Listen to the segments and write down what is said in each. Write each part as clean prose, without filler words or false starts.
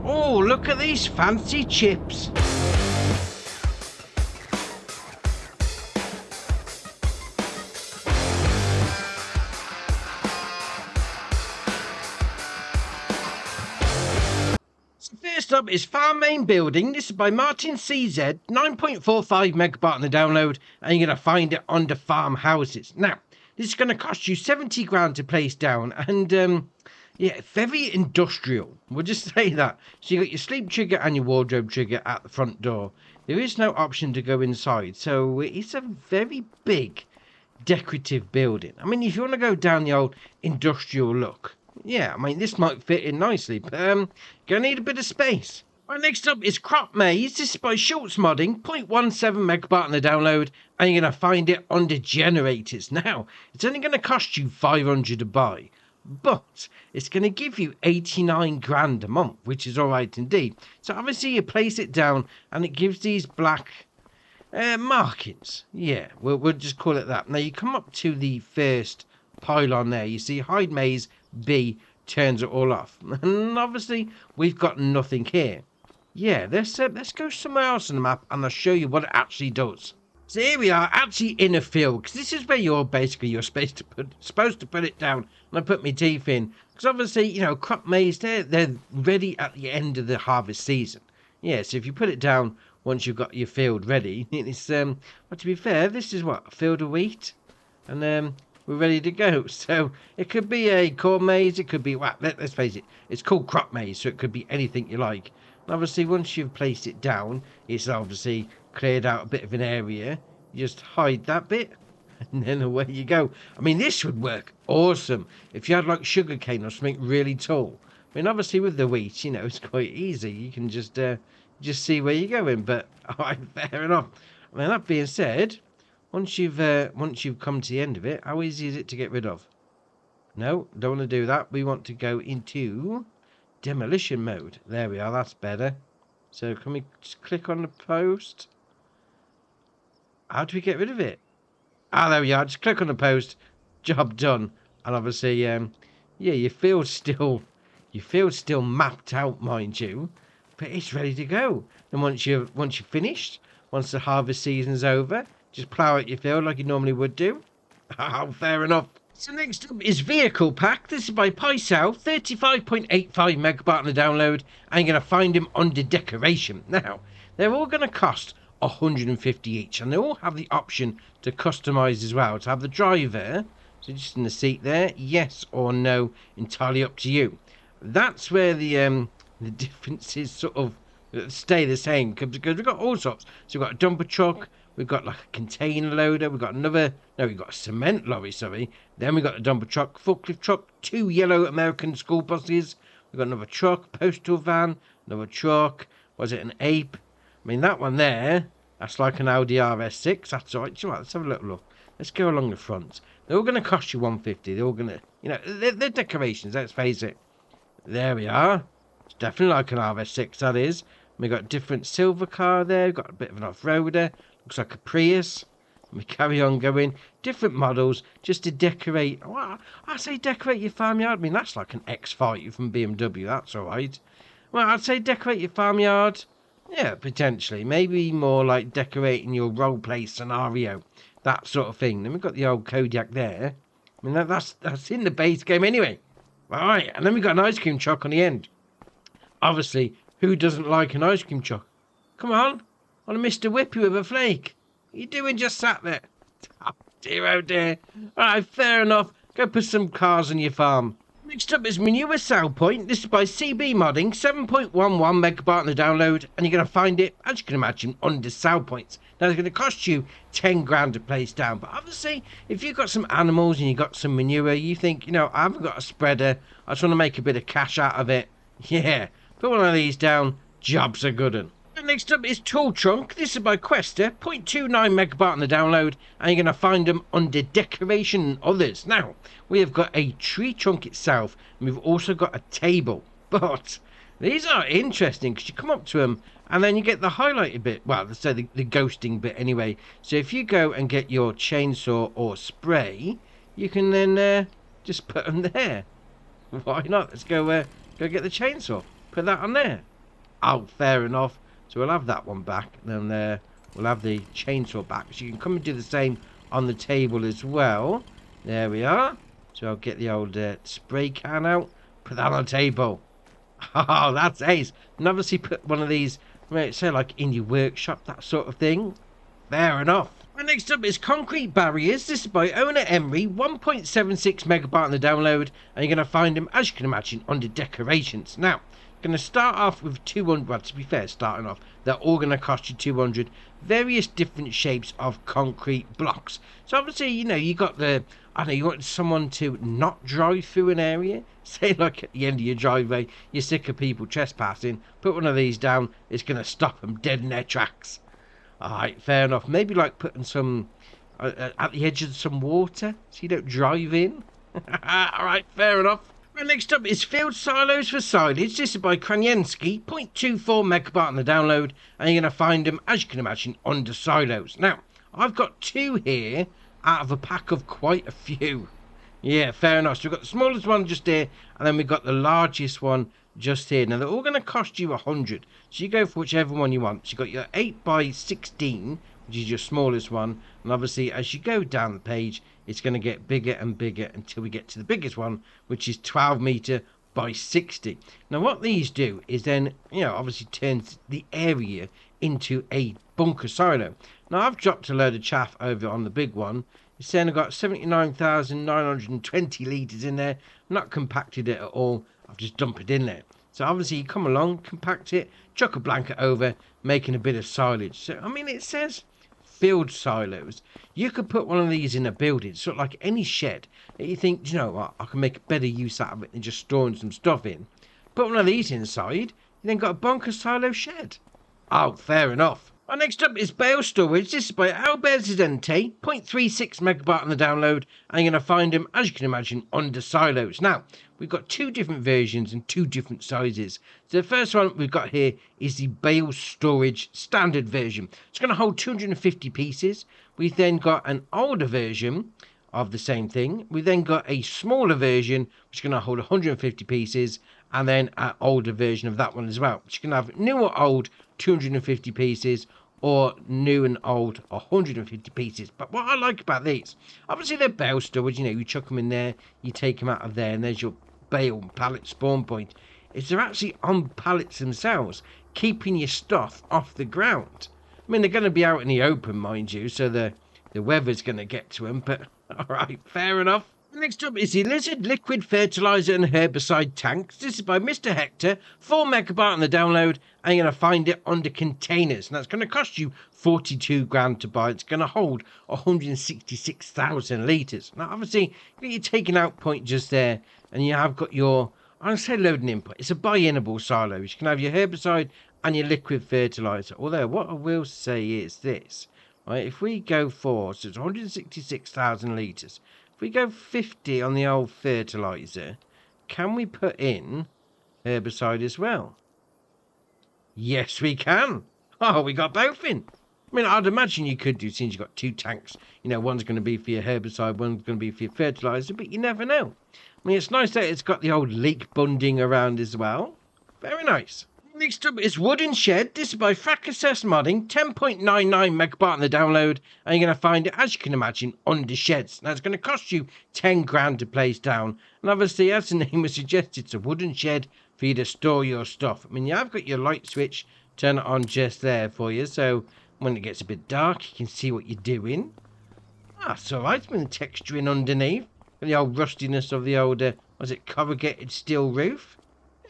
Oh, look at these fancy chips. So first up is Farm Main Building. This is by Martin CZ, 9.45 megabyte on the download, and you're going to find it under farmhouses. Now, this is going to cost you 70 grand to place down, and yeah, very industrial. We'll just say that. So you got your sleep trigger and your wardrobe trigger at the front door. There is no option to go inside, so it's a very big decorative building. I mean, if you want to go down the old industrial look, yeah, I mean, this might fit in nicely, but gonna need a bit of space. Right, next up is Crop Maze. This is by Schultz Modding, 0.17 megabyte on the download, and you're gonna find it under generators. Now, it's only gonna cost you 500 to buy, but it's going to give you 89 grand a month, which is all right indeed. So obviously you place it down and it gives these black markings. Yeah, we'll just call it that. Now you come up to the first pylon there. You see Hide Maze B turns it all off. And obviously we've got nothing here. Yeah, let's go somewhere else on the map and I'll show you what it actually does. So here we are, actually in a field, because this is where you're supposed to put it down. And I put my teeth in, because obviously, you know, crop maize, they're ready at the end of the harvest season. Yeah, so if you put it down once you've got your field ready, it's well, to be fair, this is what, a field of wheat, and we're ready to go. So it could be a corn maize, it could be, well, let's face it, it's called crop maize, so it could be anything you like. And obviously, once you've placed it down, it's obviously cleared out a bit of an area. You just hide that bit, and then away you go. I mean, this would work awesome if you had like sugarcane or something really tall. I mean, obviously with the wheat, you know, it's quite easy. You can just see where you're going. But all right, fair enough. I mean, that being said, once you've come to the end of it, how easy is it to get rid of? No, don't want to do that. We want to go into demolition mode. There we are, that's better. So can we just click on the post? How do we get rid of it? Ah, there we are, just click on the post, job done. And obviously, yeah, your field's still mapped out, mind you, but it's ready to go. And once you're finished, once the harvest season's over, just plough out your field like you normally would do. Oh, fair enough. So next up is Vehicle Pack. This is by Pycel, 35.85 megabyte on the download, and you're going to find them under decoration. Now, they're all going to cost 150 each, and they all have the option to customize as well, to have the driver, so just in the seat there, yes or no, entirely up to you. That's where the differences sort of stay the same, because we've got all sorts. So we've got a dumper truck, we've got like a container loader, we've got we've got a cement lorry, sorry. Then we've got a dumper truck, forklift truck, 2 yellow American school buses. We've got another truck, postal van, another truck. Was it an ape? I mean, that one there, that's like an Audi RS6. That's all right. Let's have a little look. Let's go along the front. They're all going to cost you 150. They're all going to, you know, they're decorations, let's face it. There we are. It's definitely like an RS6, that is. We've got a different silver car there. We've got a bit of an off-roader. Looks like a Prius. We carry on going. Different models just to decorate. Well, I say decorate your farmyard. I mean, that's like an X5 from BMW. That's all right. Well, I'd say decorate your farmyard. Yeah, potentially. Maybe more like decorating your role-play scenario. That sort of thing. Then we've got the old Kodiak there. I mean, that's in the base game anyway. All right, and then we've got an ice cream truck on the end. Obviously, who doesn't like an ice cream truck? Come on Mr. Whippy with a flake. What are you doing just sat there? Oh dear, oh dear. Alright, fair enough. Go put some cars on your farm. Next up is Manure Cell Point. This is by CB Modding, 7.11 megabyte on the download, and you're going to find it, as you can imagine, under cell points. Now, it's going to cost you 10 grand to place down, but obviously, if you've got some animals and you've got some manure, you think, you know, I haven't got a spreader, I just want to make a bit of cash out of it. Yeah, put one of these down, jobs are good 'un. Next up is Tool Trunk. This is by Quester, 0.29 megabyte on the download, and you're going to find them under decoration and others. Now, we have got a tree trunk itself, and we've also got a table. But these are interesting because you come up to them, and then you get the highlighted bit. Well, let's say the ghosting bit anyway. So if you go and get your chainsaw or spray, you can then just put them there. Why not? Let's go get the chainsaw. Put that on there. Oh, fair enough. So we'll have that one back, and then we'll have the chainsaw back. So you can come and do the same on the table as well. There we are. So I'll get the old spray can out, put that on the table. Oh, that's ace. And obviously put one of these, say like in your workshop, that sort of thing. Fair enough. Right, next up is concrete barriers. This is by owner Emery, 1.76 megabyte on the download, and you're going to find them, as you can imagine, under decorations. Now, going to start off with 200. Well, to be fair, starting off, they're all going to cost you 200. Various different shapes of concrete blocks. So obviously, you got the, I don't know, you want someone to not drive through an area. Say like at the end of your driveway, you're sick of people trespassing. Put one of these down. It's going to stop them dead in their tracks. Alright, fair enough. Maybe like putting some at the edge of some water so you don't drive in. Alright, fair enough. Right, next up is field silos for silage. This is by Kronienski, 0.24 megabyte on the download, and you're going to find them, as you can imagine, under silos. Now, I've got 2 here out of a pack of quite a few. Yeah, fair enough. So we've got the smallest one just here, and then we've got the largest one just here. Now, they're all going to cost you 100. So you go for whichever one you want. So you've got your 8x16, which is your smallest one. And obviously, as you go down the page, it's going to get bigger and bigger until we get to the biggest one, which is 12 meter by 60. Now, what these do is then, obviously turns the area into a bunker silo. Now, I've dropped a load of chaff over on the big one. It's saying I've got 79,920 litres in there. Not compacted it at all. I've just dumped it in there. So obviously you come along, compact it, chuck a blanket over, making a bit of silage. So, I mean, it says field silos. You could put one of these in a building, sort of like any shed, that you think, you know what, I can make a better use out of it than just storing some stuff in. Put one of these inside, you then got a bunker silo shed. Oh, fair enough. Our next up is Bale Storage. This is by Alberzidente, 0.36 megabyte on the download, and you're going to find them, as you can imagine, under silos. Now, we've got 2 different versions and 2 different sizes. So the first one we've got here is the Bale Storage standard version. It's going to hold 250 pieces. We've then got an older version of the same thing. We've then got a smaller version, which is going to hold 150 pieces, and then an older version of that one as well, which can have new or old 250 pieces, or new and old 150 pieces. But what I like about these, obviously they're bale storage, you chuck them in there, you take them out of there, and there's your bale pallet spawn point, is they're actually on pallets themselves, keeping your stuff off the ground. I mean, they're going to be out in the open, mind you, so the weather's going to get to them, but alright, fair enough. Next up is the Lizard Liquid Fertilizer and Herbicide Tanks. This is by Mr. Hector, 4 megabyte on the download, and you're going to find it under containers. And that's going to cost you 42 grand to buy. It's going to hold 166,000 litres. Now, obviously, you're taking out point just there, and you have got your, I'm going to say loading input. It's a bi-inable silo. You can have your herbicide and your liquid fertilizer. Although, what I will say is this. Right, if we go for, so it's 166,000 litres. If we go 50 on the old fertilizer, can we put in herbicide as well? Yes, we can. Oh, we got both in. I mean, I'd imagine you could do, since you've got 2 tanks. One's going to be for your herbicide, one's going to be for your fertilizer, but you never know. I mean, it's nice that it's got the old leak bunding around as well. Very nice. Next up is Wooden Shed. This is by Fracasses Modding, 10.99 megabyte on the download, and you're going to find it, as you can imagine, under sheds. Now, it's going to cost you 10 grand to place down, and obviously, as the name would suggest, it's a wooden shed for you to store your stuff. I mean, you have got your light switch, turn it on just there for you, so when it gets a bit dark, you can see what you're doing. That's alright. It's been texturing underneath, and the old rustiness of the old, was it corrugated steel roof?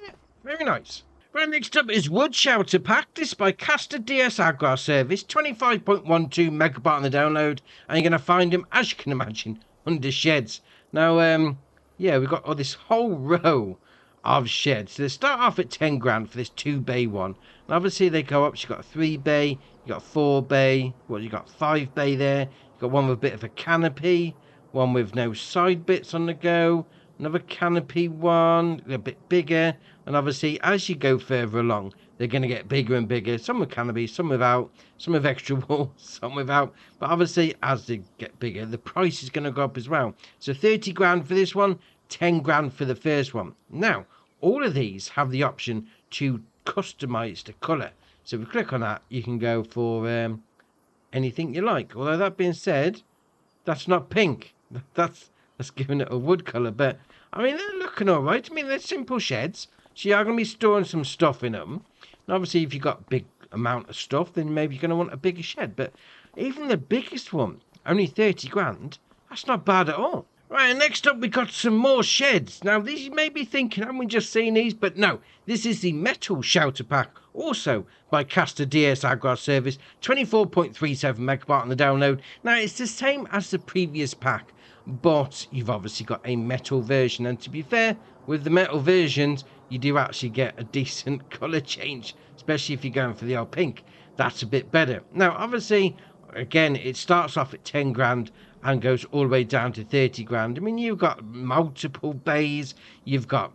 Yeah, very nice. Right, next up is Wood Shelter Pack. This is by Castor DS Agro Service, 25.12 megabyte on the download, and you're going to find them, as you can imagine, under sheds. Now, yeah, we've got this whole row of sheds. So they start off at 10 grand for this 2-bay one. And obviously they go up. You've got a 3-bay, you've got a 4-bay, well, you've got 5-bay there. You've got one with a bit of a canopy, one with no side bits on the go, another canopy one, a bit bigger. And obviously, as you go further along, they're going to get bigger and bigger. Some with canopy, some without, some with extra walls, some without. But obviously, as they get bigger, the price is going to go up as well. So 30 grand for this one, 10 grand for the first one. Now, all of these have the option to customize the color. So if we click on that, you can go for anything you like. Although that being said, that's not pink. That's giving it a wood color. But I mean, they're looking all right. I mean, they're simple sheds, so you are going to be storing some stuff in them. And obviously, if you've got big amount of stuff, then maybe you're going to want a bigger shed. But even the biggest one, only 30 grand, that's not bad at all. Right, next up we got some more sheds. Now these you may be thinking, haven't we just seen these? But no, this is the metal shelter pack, also by Caster DS Agro Service, 24.37 megabyte on the download. Now it's the same as the previous pack, but you've obviously got a metal version, and to be fair, with the metal versions, you do actually get a decent colour change, especially if you're going for the old pink. That's a bit better. Now obviously, again, it starts off at 10 grand and goes all the way down to 30 grand. I mean, you've got multiple bays, you've got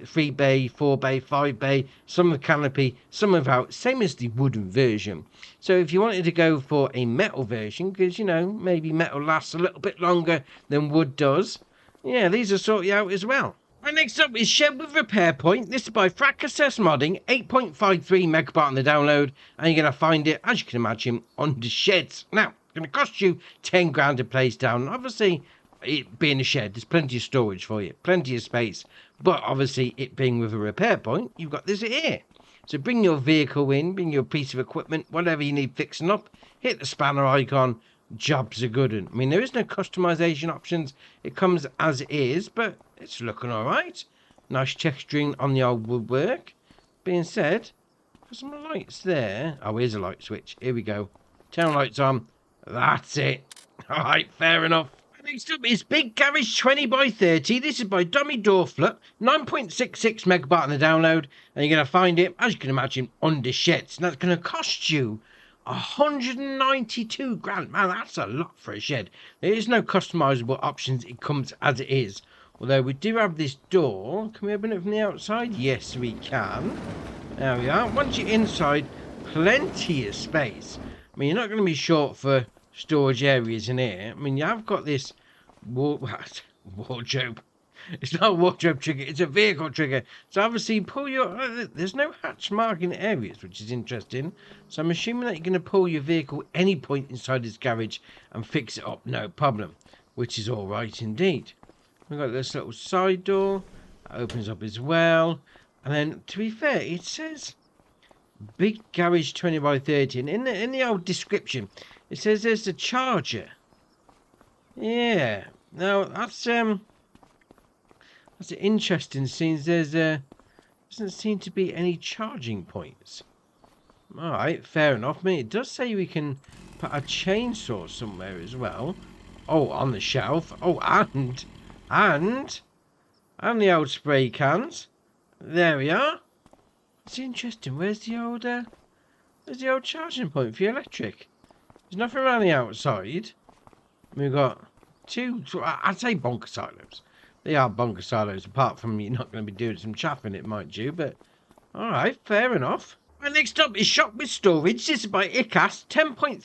3 bay, 4 bay, 5 bay, some with canopy, some without, same as the wooden version. So if you wanted to go for a metal version, because, you know, maybe metal lasts a little bit longer than wood does, yeah, these will sort you out as well. Right, next up is Shed with Repair Point. This is by TRAC Modding, 8.53 megabyte on the download, and you're going to find it, as you can imagine, on the sheds. Now, going to cost you 10 grand to place down. Obviously, it being a shed, there's plenty of storage for you, plenty of space. But obviously, it being with a repair point, you've got this here. So bring your vehicle in, bring your piece of equipment, whatever you need fixing up, hit the spanner icon, jobs are good. I mean, there is no customization options. It comes as it is, but it's looking all right. Nice texturing on the old woodwork. Being said, there's some lights there. Oh, here's a light switch. Here we go. Turn lights on. That's it. All right, fair enough. Next up is Big Garage 20x30. This is by Dummy Dorflet, 9.66 megabyte on the download, and you're going to find it, as you can imagine, under sheds. And that's going to cost you 192 grand. Man, that's a lot for a shed. There is no customizable options. It comes as it is. Although we do have this door. Can we open it from the outside? Yes, we can. There we are. Once you're inside, plenty of space. I mean, you're not going to be short for storage areas in here. I mean, you have got this wardrobe. It's not a wardrobe trigger, it's a vehicle trigger. So obviously pull your, there's no hatch marking areas, which is interesting. So I'm assuming that you're going to pull your vehicle any point inside this garage and fix it up, no problem. Which is all right indeed. We've got this little side door that opens up as well. And then, to be fair, it says Big Garage 20x30, and in the old description it says there's the charger. Yeah, now that's interesting, since there's doesn't seem to be any charging points. All right, fair enough. I mean, it does say we can put a chainsaw somewhere as well. Oh, on the shelf. Oh, and the old spray cans. There we are. It's interesting. Where's the old charging point for your electric? There's nothing around the outside. We've got two, I'd say bunker silos. They are bunker silos, apart from you're not going to be doing some chaff in it, mind you, but alright, fair enough. Right, next up is Shop with Storage. This is by ICAS, 10.36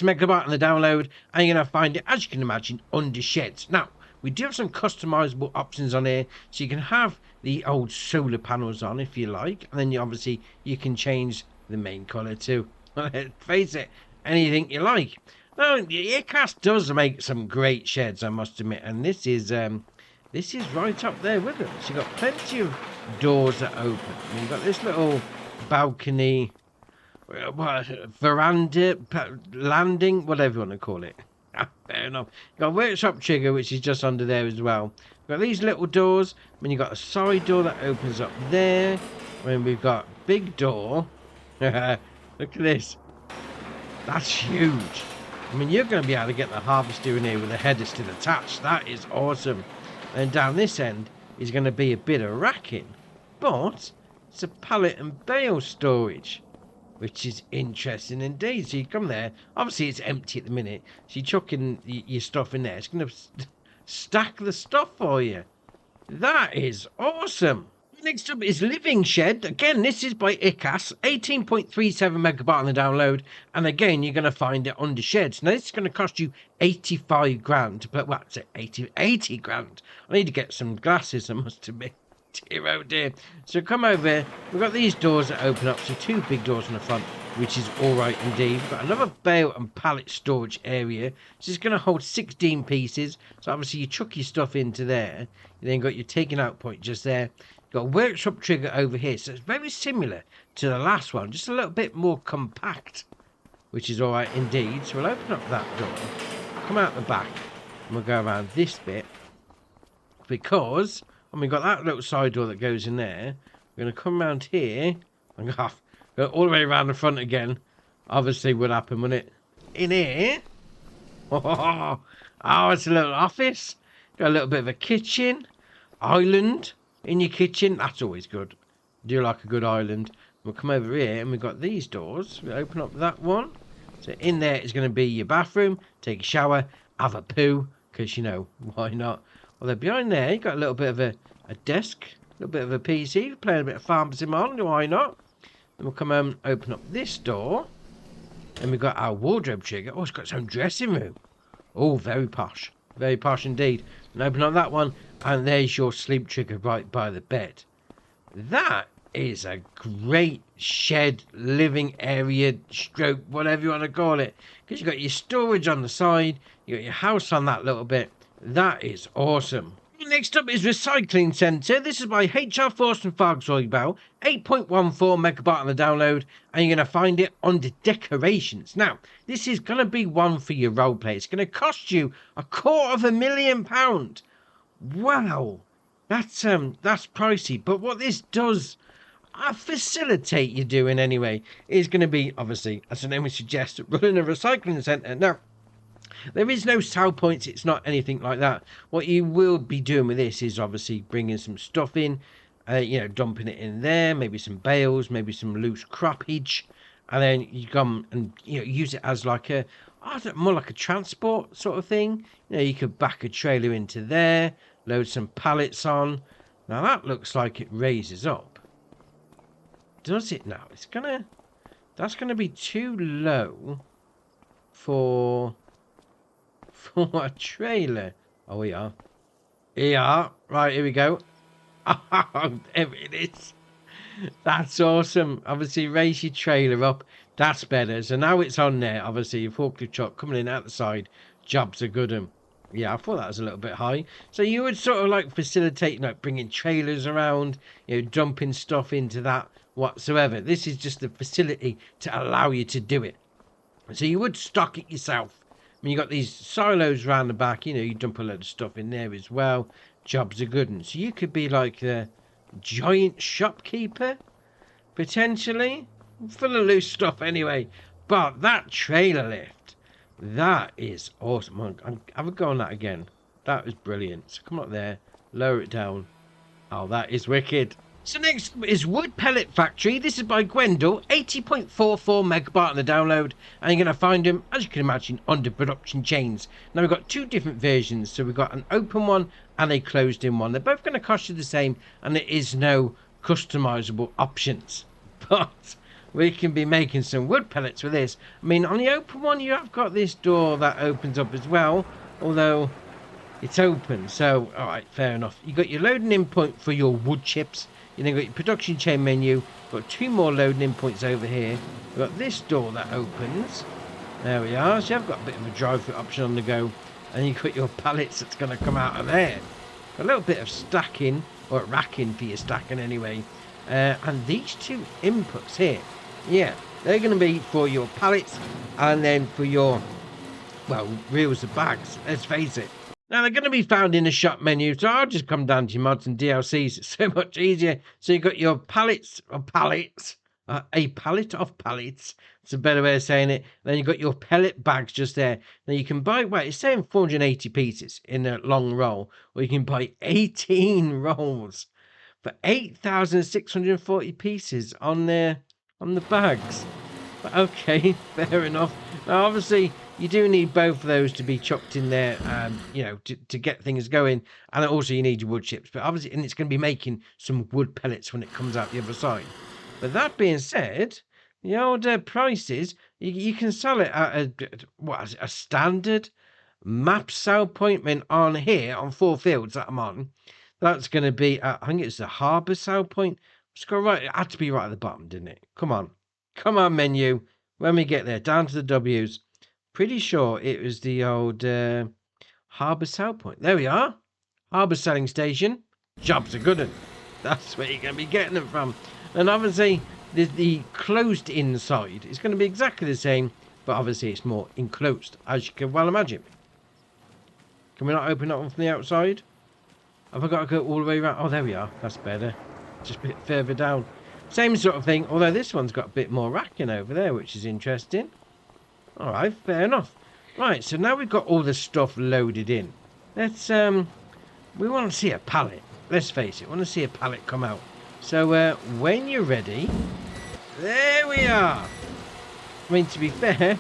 megabyte on the download, and you're going to find it, as you can imagine, under sheds. Now, we do have some customizable options on here, so you can have the old solar panels on if you like, and then obviously you can change the main colour too. Let's face it, anything you like. Now, the ICAS does make some great sheds, I must admit, and this is right up there with them. So you've got plenty of doors that open. I mean, you've got this little balcony, veranda, landing, whatever you want to call it. Fair enough. You've got a workshop trigger, which is just under there as well. You've got these little doors. I mean, you've got a side door that opens up there. I mean, we've got big door. Look at this. That's huge. I mean, you're going to be able to get the harvester in here with the header still attached. That is awesome. And down this end is going to be a bit of racking. But it's a pallet and bale storage, which is interesting indeed. So you come there. Obviously, it's empty at the minute. So you chuck in your stuff in there. It's going to stack the stuff for you. That is awesome. Next up is Living Shed. Again, this is by ICAS, 18.37 megabyte on the download, and again, you're going to find it under sheds. Now, this is going to cost you 85 grand, but well, it's 80 grand. I need to get some glasses, I must admit. Dear, oh dear. So come over here. We've got these doors that open up. So 2 big doors on the front, which is all right indeed. We've got another bale and pallet storage area. So it's going to hold 16 pieces. So obviously you chuck your stuff into there. You then got your taking out point just there. You've got a workshop trigger over here. So it's very similar to the last one, just a little bit more compact, which is all right indeed. So we'll open up that door, come out the back, and we'll go around this bit because... and we've got that little side door that goes in there. We're going to come around here and go all the way around the front again. Obviously would happen, wouldn't it? In here. Oh, it's a little office. Got a little bit of a kitchen. Island in your kitchen. That's always good. Do like a good island. We'll come over here and we've got these doors. We'll open up that one. So in there is going to be your bathroom. Take a shower. Have a poo. Because, you know, why not? Although behind there, you've got a little bit of a desk, a little bit of a PC, playing a bit of Farm Sim on, why not? Then we'll come home, open up this door, and we've got our wardrobe trigger. Oh, it's got its own dressing room. Oh, very posh indeed. And open up that one, and there's your sleep trigger right by the bed. That is a great shed, living area, stroke, whatever you want to call it. Because you've got your storage on the side, you've got your house on that little bit. That is awesome. Next up is Recycling Centre. This is by HR Force and Fliegl, 8.14 megabyte on the download, and you're going to find it under decorations. Now, this is going to be one for your roleplay. It's going to cost you £250,000. Wow, that's pricey. But what this does facilitate you doing anyway is going to be, obviously, as the name would suggest, running a recycling centre. Now, there is no sell points, it's not anything like that. What you will be doing with this is obviously bringing some stuff in, dumping it in there, maybe some bales, maybe some loose croppage, and then you come and use it as like more like a transport sort of thing. You could back a trailer into there, load some pallets on. Now that looks like it raises up. Does it now? That's gonna be too low for a trailer. Oh, we are. Yeah, right, here we go. Oh, there it is. That's awesome. Obviously, raise your trailer up. That's better. So now it's on there. Obviously, your forklift truck coming in out the side. Jobs are good. Yeah, I thought that was a little bit high. So you would sort of like facilitate, bringing trailers around, dumping stuff into that whatsoever. This is just the facility to allow you to do it. So you would stock it yourself. I mean, you got these silos around the back, you dump a load of stuff in there as well. Jobs are good. And so you could be like the giant shopkeeper, potentially. Full of loose stuff anyway. But that trailer lift, that is awesome. Have a go on that again. That was brilliant. So come up there, lower it down. Oh, that is wicked. So next is Wood Pellet Factory. This is by Gwendol, 80.44 megabyte on the download, and you're going to find them, as you can imagine, under production chains. Now we've got 2 different versions, so we've got an open one and a closed in one. They're both going to cost you the same, and there is no customizable options. But we can be making some wood pellets with this. I mean, on the open one, you have got this door that opens up as well, although it's open. So, all right, fair enough. You got your loading in point for your wood chips. You then got your production chain menu. Got 2 more loading in points over here. We've got this door that opens. There we are. So you've got a bit of a drive-through option on the go. And you've got your pallets that's going to come out of there. A little bit of stacking, or racking for your stacking anyway. And these 2 inputs here, yeah, they're going to be for your pallets and then for your, well, reels of bags. Let's face it. Now, they're going to be found in the shop menu, so I'll just come down to your mods and DLCs. It's so much easier. So you've got your pallets, a pallet of pallets. It's a better way of saying it. Then you've got your pellet bags just there. Now, you can buy, well, it's saying 480 pieces in a long roll, or you can buy 18 rolls for 8,640 pieces on the bags. But okay, fair enough. Now, obviously, you do need both of those to be chopped in there and, to get things going. And also you need your wood chips. But obviously, and it's going to be making some wood pellets when it comes out the other side. But that being said, the older prices, you can sell it at a standard map sell point on here on 4 fields that I'm on. That's going to be, I think it's the Herbicide point. It's got right, it had to be right at the bottom, didn't it? Come on. Come on, menu. When we get there, down to the W's. Pretty sure it was the old Herbicide point. There we are. Harbour selling station. Jobs are good. That's where you're going to be getting them from. And obviously, the closed inside is going to be exactly the same, but obviously it's more enclosed, as you can well imagine. Can we not open that one from the outside? Have I got to go all the way around? Oh, there we are. That's better. Just a bit further down. Same sort of thing, although this one's got a bit more racking over there, which is interesting. All right, fair enough. Right, so now we've got all the stuff loaded in. Let's, we want to see a pallet. Let's face it, we want to see a pallet come out. So, when you're ready, there we are. I mean, to be fair,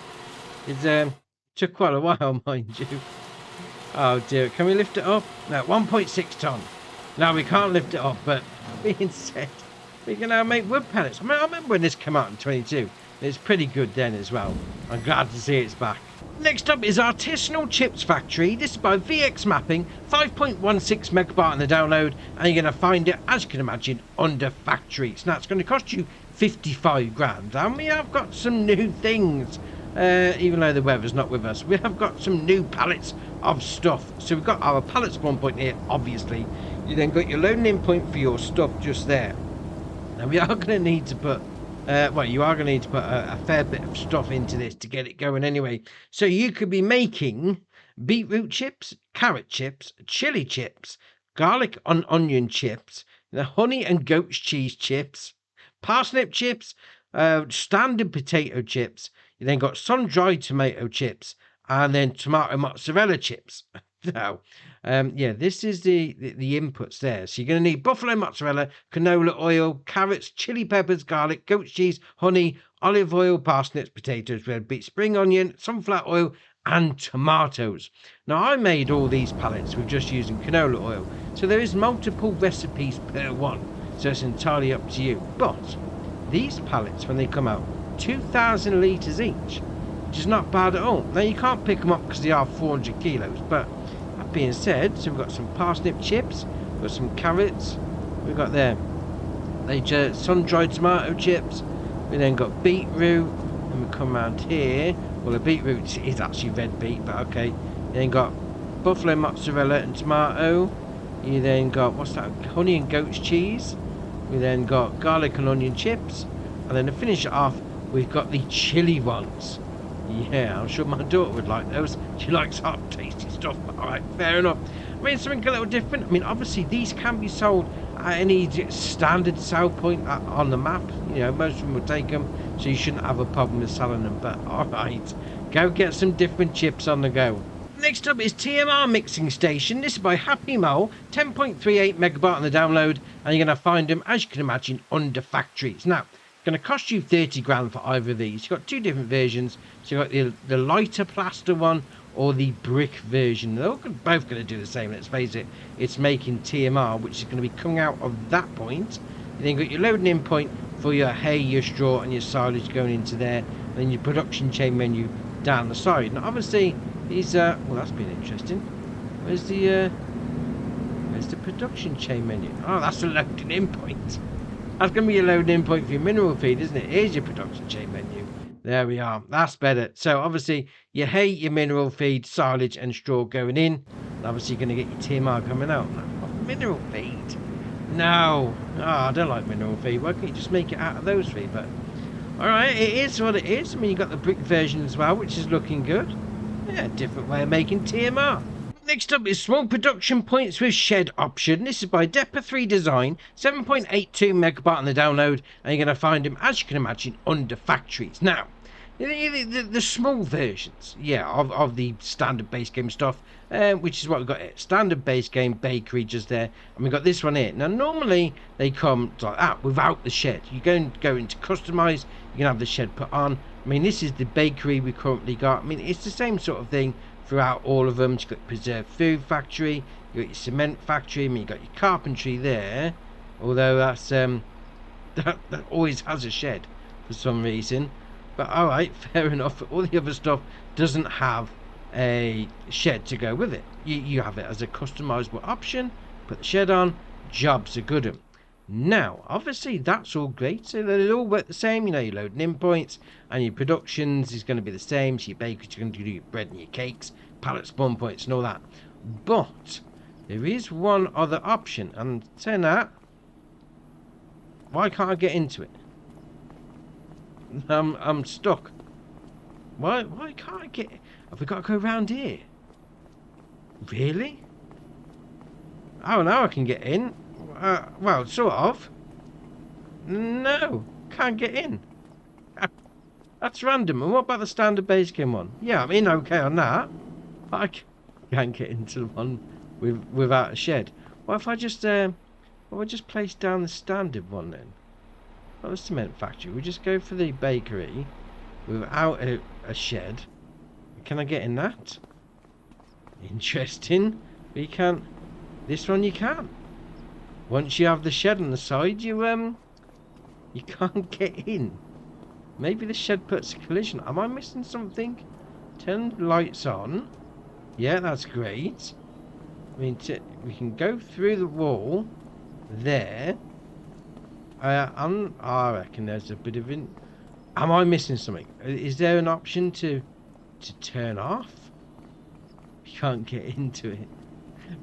it took quite a while, mind you. Oh dear, can we lift it up? No, 1.6 ton. No, we can't lift it up, but being said, we can now make wood pellets. I mean, I remember when this came out in 22. It's pretty good then as well. I'm glad to see it's back. Next up is Artisanal Chips Factory. This is by VX Mapping, 5.16 megabyte on the download, and you're going to find it, as you can imagine, under factories. Now, it's going to cost you 55 grand, and we have got some new things. Even though the weather's not with us, we have got some new pallets of stuff. So we've got our pallets spawn point here, obviously. You then got your loading in point for your stuff just there. Now we are going to need to put well, you are going to need to put a fair bit of stuff into this to get it going anyway. So you could be making beetroot chips, carrot chips, chili chips, garlic and onion chips, the honey and goat's cheese chips, parsnip chips, standard potato chips. You then got sun-dried tomato chips, and then tomato mozzarella chips. Now, yeah, this is the inputs there. So you're going to need buffalo mozzarella, canola oil, carrots, chili peppers, garlic, goat cheese, honey, olive oil, parsnips, potatoes, red beet, spring onion, sunflower oil, and tomatoes. Now, I made all these pallets with just using canola oil. So there is multiple recipes per one. So it's entirely up to you. But these pallets, when they come out, 2,000 litres each, which is not bad at all. Now, you can't pick them up because they are 400 kilos, but that being said, so we've got some parsnip chips, we've got some carrots, we've got there sun-dried tomato chips, we then got beetroot, and we come around here, well, the beetroot is actually red beet, but okay, you then got buffalo mozzarella and tomato, you then got, what's that, honey and goat's cheese, we then got garlic and onion chips, and then to finish it off, we've got the chili ones. Yeah, I'm sure my daughter would like those. She likes hot, tasty stuff. Alright, fair enough. I mean, something a little different. I mean, obviously, these can be sold at any standard sell point on the map. You know, most of them will take them, so you shouldn't have a problem with selling them. But, alright, go get some different chips on the go. Next up is TMR Mixing Station. This is by Happy Mole, 10.38 megabyte on the download, and you're going to find them, as you can imagine, under factories. Now, going to cost you 30 grand for either of these. You've got two different versions. So you've got the lighter plaster one or the brick version. They're both going to do the same, let's face it. It's making TMR, which is going to be coming out of that point. And then you've got your loading in point for your hay, your straw and your silage going into there. And then your production chain menu down the side. Now obviously these well, that's been interesting. Where's the production chain menu? Oh, that's the loading in point. That's going to be your loading in point for your mineral feed, isn't it? Here's your production chain menu. There we are. That's better. So, obviously, your hay, your mineral feed, silage and straw going in. And obviously, you're going to get your TMR coming out. Mineral feed? No. Oh, I don't like mineral feed. Why can't you just make it out of those three? But, alright, it is what it is. I mean, you've got the brick version as well, which is looking good. Yeah, different way of making TMR. Next up is small production points with shed option. This is by Depot 3 Design, 7.82 megabyte on the download, and you're going to find them, as you can imagine, under factories. Now, the small versions, yeah, of the standard base game stuff, which is what we've got here. Standard base game bakery just there, and we've got this one here. Now, normally they come like that without the shed. You go into customize, you can have the shed put on. I mean, this is the bakery we currently got. I mean, it's the same sort of thing throughout all of them. You've got preserved food factory, you've got your cement factory, I mean, you've got your carpentry there, although that's that always has a shed for some reason. But alright, fair enough. All the other stuff doesn't have a shed to go with it. You have it as a customizable option, Put the shed on, jobs are good. Now, obviously, that's all great. So they all work the same. You know, your loading in points and your productions is going to be the same. So your bakeries are going to do your bread and your cakes, pallet spawn points and all that. But there is one other option, and saying that, why can't I get into it? I'm stuck. Why can't I get? Have we got to go around here? Really? Oh, now I can get in. Well, sort of. No, can't get in. That's random. And what about the standard base game one? Yeah, I'm in okay on that. But I can't get into the one without a shed. What if I just place down the standard one then? Not the cement factory. We just go for the bakery without a shed. Can I get in that? Interesting. But you can't. This one you can. Once you have the shed on the side, you can't get in. Maybe the shed puts a collision. Am I missing something? Turn the lights on. Yeah, that's great. I mean, we can go through the wall there. I reckon there's a bit of an. Am I missing something? Is there an option to turn off? You can't get into it.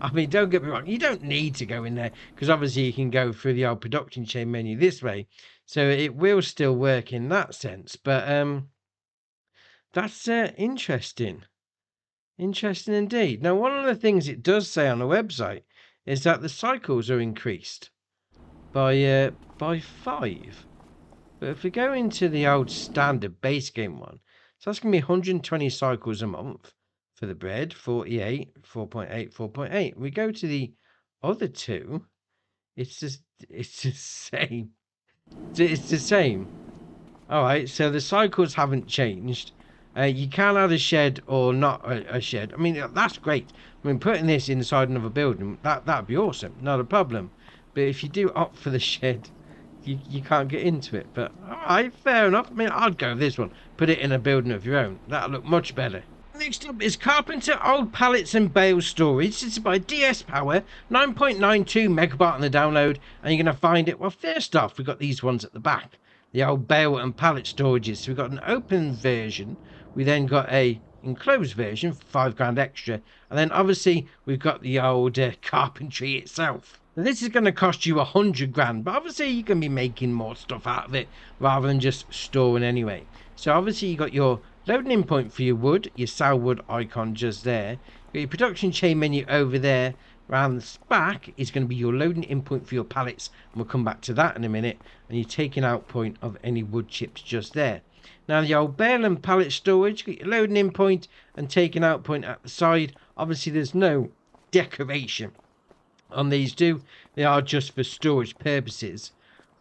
I mean, don't get me wrong. You don't need to go in there because obviously you can go through the old production chain menu this way, so it will still work in that sense. But that's interesting. Interesting indeed. Now, one of the things it does say on the website is that the cycles are increased by 5. But if we go into the old standard base game one, so that's going to be 120 cycles a month for the bread, 48, 4.8, 4.8. We go to the other two, it's the same. It's the same. All right, so the cycles haven't changed. You can add a shed or not a shed. I mean, that's great. I mean, putting this inside another building, that'd be awesome. Not a problem. But if you do opt for the shed, you can't get into it. But all right, fair enough. I mean, I'd go with this one. Put it in a building of your own. That'll look much better. Next up is Carpenter Old Pallets and Bale Storage. This is by DS Power, 9.92 megabyte on the download, and you're going to find it. Well, first off, we've got these ones at the back, the old bale and pallet storages. So we've got an open version. We then got a enclosed version for £5 extra, and then obviously we've got the old carpentry itself. Now, this is going to cost you £100, but obviously you can be making more stuff out of it rather than just storing anyway. So obviously you got your loading in point for your wood, your sow wood icon just there. You got your production chain menu over there. Around the back is going to be your loading in point for your pallets, and we'll come back to that in a minute. And your taking out point of any wood chips just there. Now the old bale and pallet storage, got your loading in point and taking out point at the side. Obviously there's no decoration on these two. They are just for storage purposes.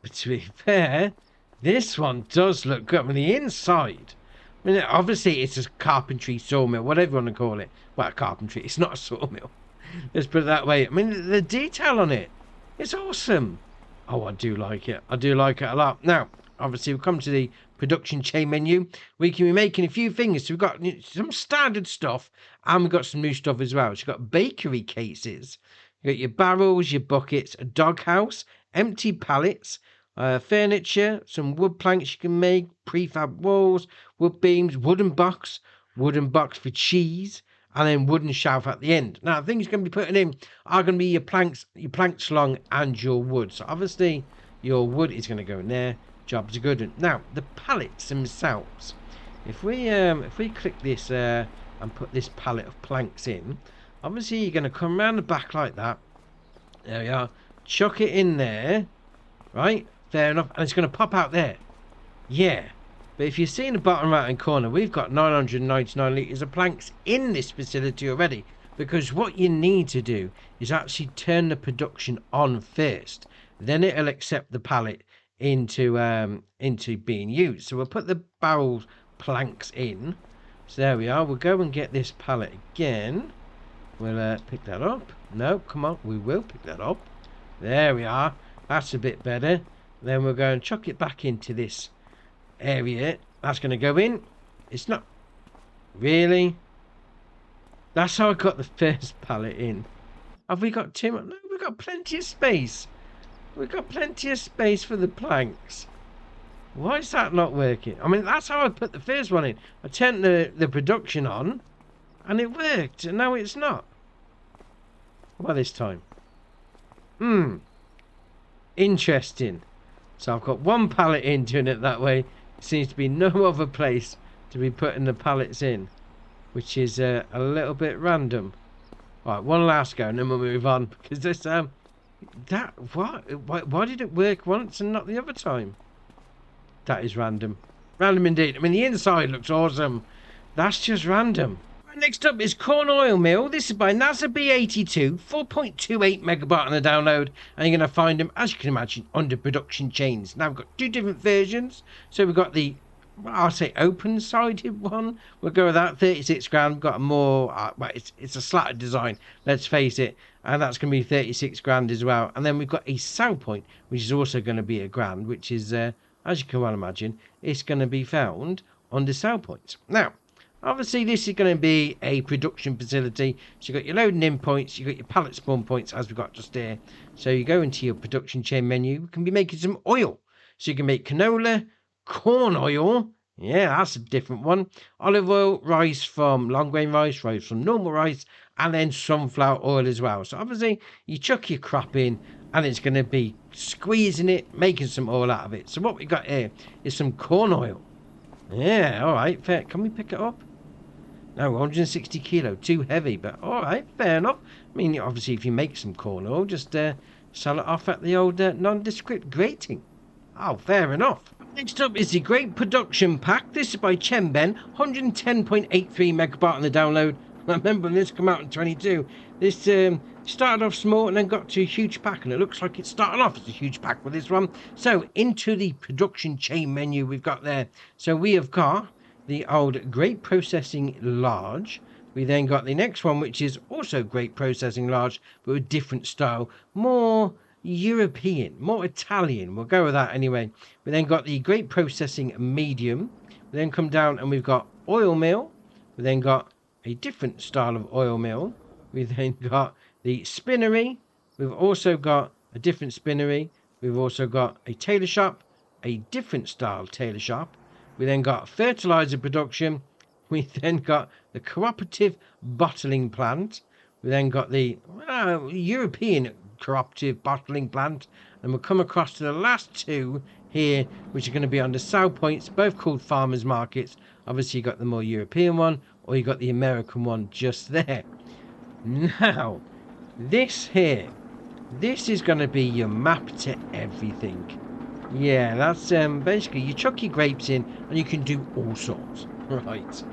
But to be fair, this one does look good. I mean, the inside, I mean, obviously it's a carpentry sawmill, whatever you want to call it. Well, carpentry, it's not a sawmill. Let's put it that way. I mean, the detail on it, it's awesome. Oh, I do like it. I do like it a lot. Now, obviously, we'll come to the production chain menu. We can be making a few things. So we've got some standard stuff, and we've got some new stuff as well. So you've got bakery cases. You've got your barrels, your buckets, a doghouse, empty pallets, furniture, some wood planks you can make, prefab walls, wood beams, wooden box for cheese, and then wooden shelf at the end. Now, the things you're going to be putting in are going to be your planks along, and your wood. So obviously, your wood is going to go in there. Jobs are good. Now, the pallets themselves. If we click this and put this pallet of planks in, obviously you're going to come around the back like that. There we are. Chuck it in there, right? Fair enough, and it's going to pop out there. Yeah. But if you see in the bottom right hand corner, we've got 999 litres of planks in this facility already. Because what you need to do is actually turn the production on first. Then it'll accept the pallet into being used. So we'll put the barrel planks in. So there we are. We'll go and get this pallet again. We'll pick that up. No, come on. We will pick that up. There we are. That's a bit better. Then we'll go and chuck it back into this area. That's going to go in. It's not really. That's how I got the first pallet in. Have we got two more? No, we've got plenty of space. We've got plenty of space for the planks. Why is that not working? I mean, that's how I put the first one in. I turned the production on, and it worked, and now it's not. Well, this time. Interesting. So I've got one pallet in doing it that way. Seems to be no other place to be putting the pallets in, which is a little bit random. Right, one last go, and then we'll move on, because this why did it work once and not the other time? That is random. Random indeed. I mean, the inside looks awesome. That's just random. Right, next up is Corn Oil Mill. This is by NASA B82, 4.28 megabyte on the download, and you're going to find them, as you can imagine, under production chains. Now, we've got two different versions. So we've got the, I'll say, open-sided one. We'll go with that, 36 grand. We've got a more, well, it's a slatted design, let's face it. And that's going to be 36 grand as well. And then we've got a sow point, which is also going to be a grand, which is, as you can well imagine, it's going to be found under sow points. Now, obviously, this is going to be a production facility. So you've got your loading in points, you've got your pallet spawn points, as we've got just here. So you go into your production chain menu, you can be making some oil. So you can make canola, corn oil, yeah, that's a different one, olive oil, rice from long grain rice from normal rice, and then sunflower oil as well. So obviously, you chuck your crop in, and it's going to be squeezing it, making some oil out of it. So what we got here is some corn oil. Yeah, all right, fair. Can we pick it up? No, 160 kilo, too heavy, but all right, fair enough. I mean, obviously, if you make some corn oil, just sell it off at the old nondescript grating. Oh, fair enough. Next up is the Grape Production Pack. This is by Chemben, 110.83 megabyte on the download. I remember when this came out in 22. This started off small and then got to a huge pack, and it looks like it's starting off as a huge pack with this one. So into the production chain menu we've got there. So we have got the old Grape Processing Large. We then got the next one, which is also Grape Processing Large, but with a different style, more European, more Italian. We'll go with that anyway. We then got the Grape Processing Medium. We then come down and we've got Oil Mill. We then got a different style of oil mill. We then got the spinnery. We've also got a different spinnery. We've also got a tailor shop, a different style tailor shop. We then got fertilizer production. We then got the cooperative bottling plant. We then got the European cooperative bottling plant. And we'll come across to the last two here, which are going to be on the sow points, both called farmers markets. Obviously, you got the more European one, or you got the American one just there. Now, this here, this is going to be your map to everything. Yeah, that's basically you chuck your grapes in and you can do all sorts. Right.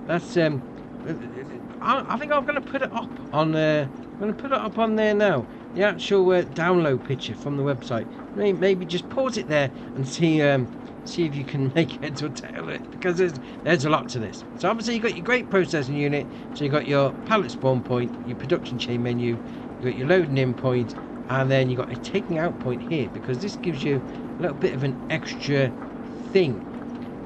That's I think I'm going to put it up on I'm going to put it up on there now. The actual download picture from the website. Maybe just pause it there and see if you can make heads or tail it, because there's a lot to this. So obviously you've got your Grape Processing Unit, so you've got your pallet spawn point, your production chain menu, you've got your loading in point, and then you've got a taking out point here, because this gives you a little bit of an extra thing.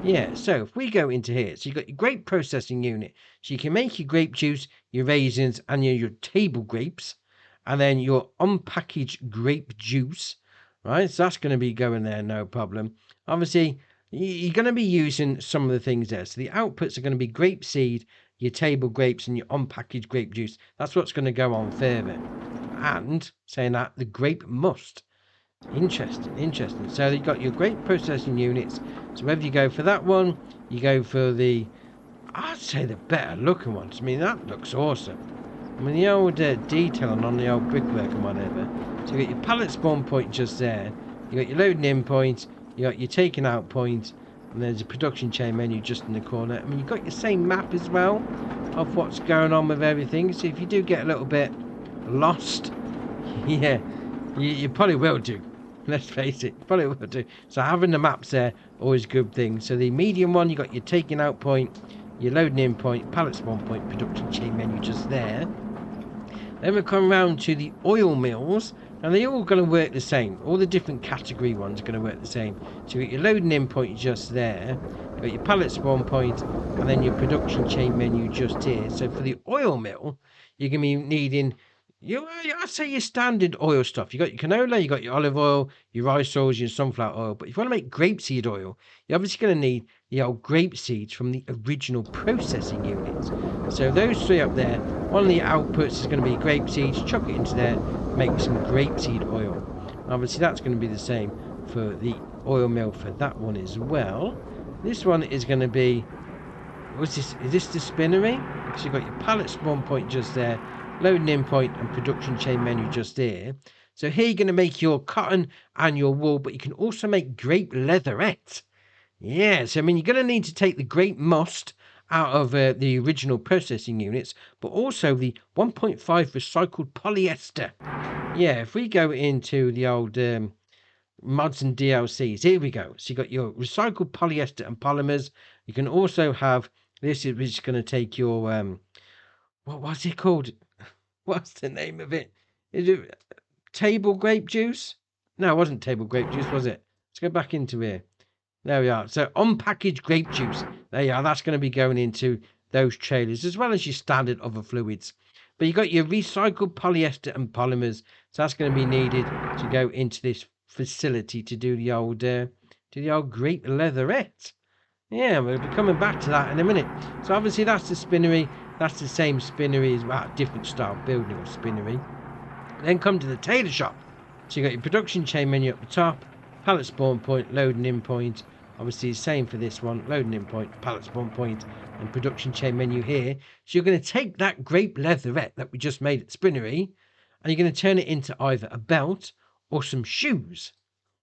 Yeah, so if we go into here, so you've got your Grape Processing Unit, so you can make your grape juice, your raisins, and your table grapes, and then your unpackaged grape juice, right? So that's going to be going there, no problem. Obviously, you're going to be using some of the things there. So the outputs are going to be grape seed, your table grapes, and your unpackaged grape juice. That's what's going to go on further. And saying that, the grape must. Interesting. So you've got your Grape Processing Units. So whether you go for that one, you go for the, I'd say the better looking ones. I mean, that looks awesome. I mean, the old detailing on the old brickwork and whatever. So you got your pallet spawn point just there. You got your loading in point. You got your taking out point, and there's a production chain menu just in the corner. I mean, you've got your same map as well of what's going on with everything. So if you do get a little bit lost, yeah, you probably will do. Let's face it, you probably will do. So having the maps there, always a good thing. So the medium one, you got your taking out point, your loading in point, pallet spawn point, production chain menu just there. Then we come around to the oil mills. And they're all going to work the same. All the different category ones are going to work the same. So you've got your loading in point just there. You've got your pallet spawn point. And then your production chain menu just here. So for the oil mill, you're going to be needing I'd say your standard oil stuff. You got your canola, you got your olive oil, your rice oils, your sunflower oil. But if you want to make grapeseed oil, you're obviously going to need the old grape seeds from the original processing units. So those three up there, one of the outputs is going to be grape seeds. Chuck it into there, make some grapeseed oil. Obviously, that's going to be the same for the oil mill for that one as well. This one is going to be, what's this? Is this the spinnery? Because you've got your pallet spawn point just there, loading in point and production chain menu just there. So here you're going to make your cotton and your wool, but you can also make grape leatherette. Yes, I mean, you're going to need to take the grape must out of the original processing units, but also the 1.5 recycled polyester. Yeah, if we go into the old mods and DLCs, here we go. So you got your recycled polyester and polymers. You can also have, this is which is going to take your, what was it called? What's the name of it? Is it table grape juice? No, it wasn't table grape juice, was it? Let's go back into here. There we are. So unpackaged grape juice. There you are. That's going to be going into those trailers as well as your standard other fluids. But you got your recycled polyester and polymers. So that's going to be needed to go into this facility to do the old grape leatherette. Yeah, we'll be coming back to that in a minute. So obviously that's the spinnery. That's the same spinnery as well, different style building of spinnery. Then come to the tailor shop. So you got your production chain menu up the top, pallet spawn point, loading in point. Obviously the same for this one, loading in point, pallet spawn point, and production chain menu here. So you're going to take that grape leatherette that we just made at spinnery, and you're going to turn it into either a belt or some shoes.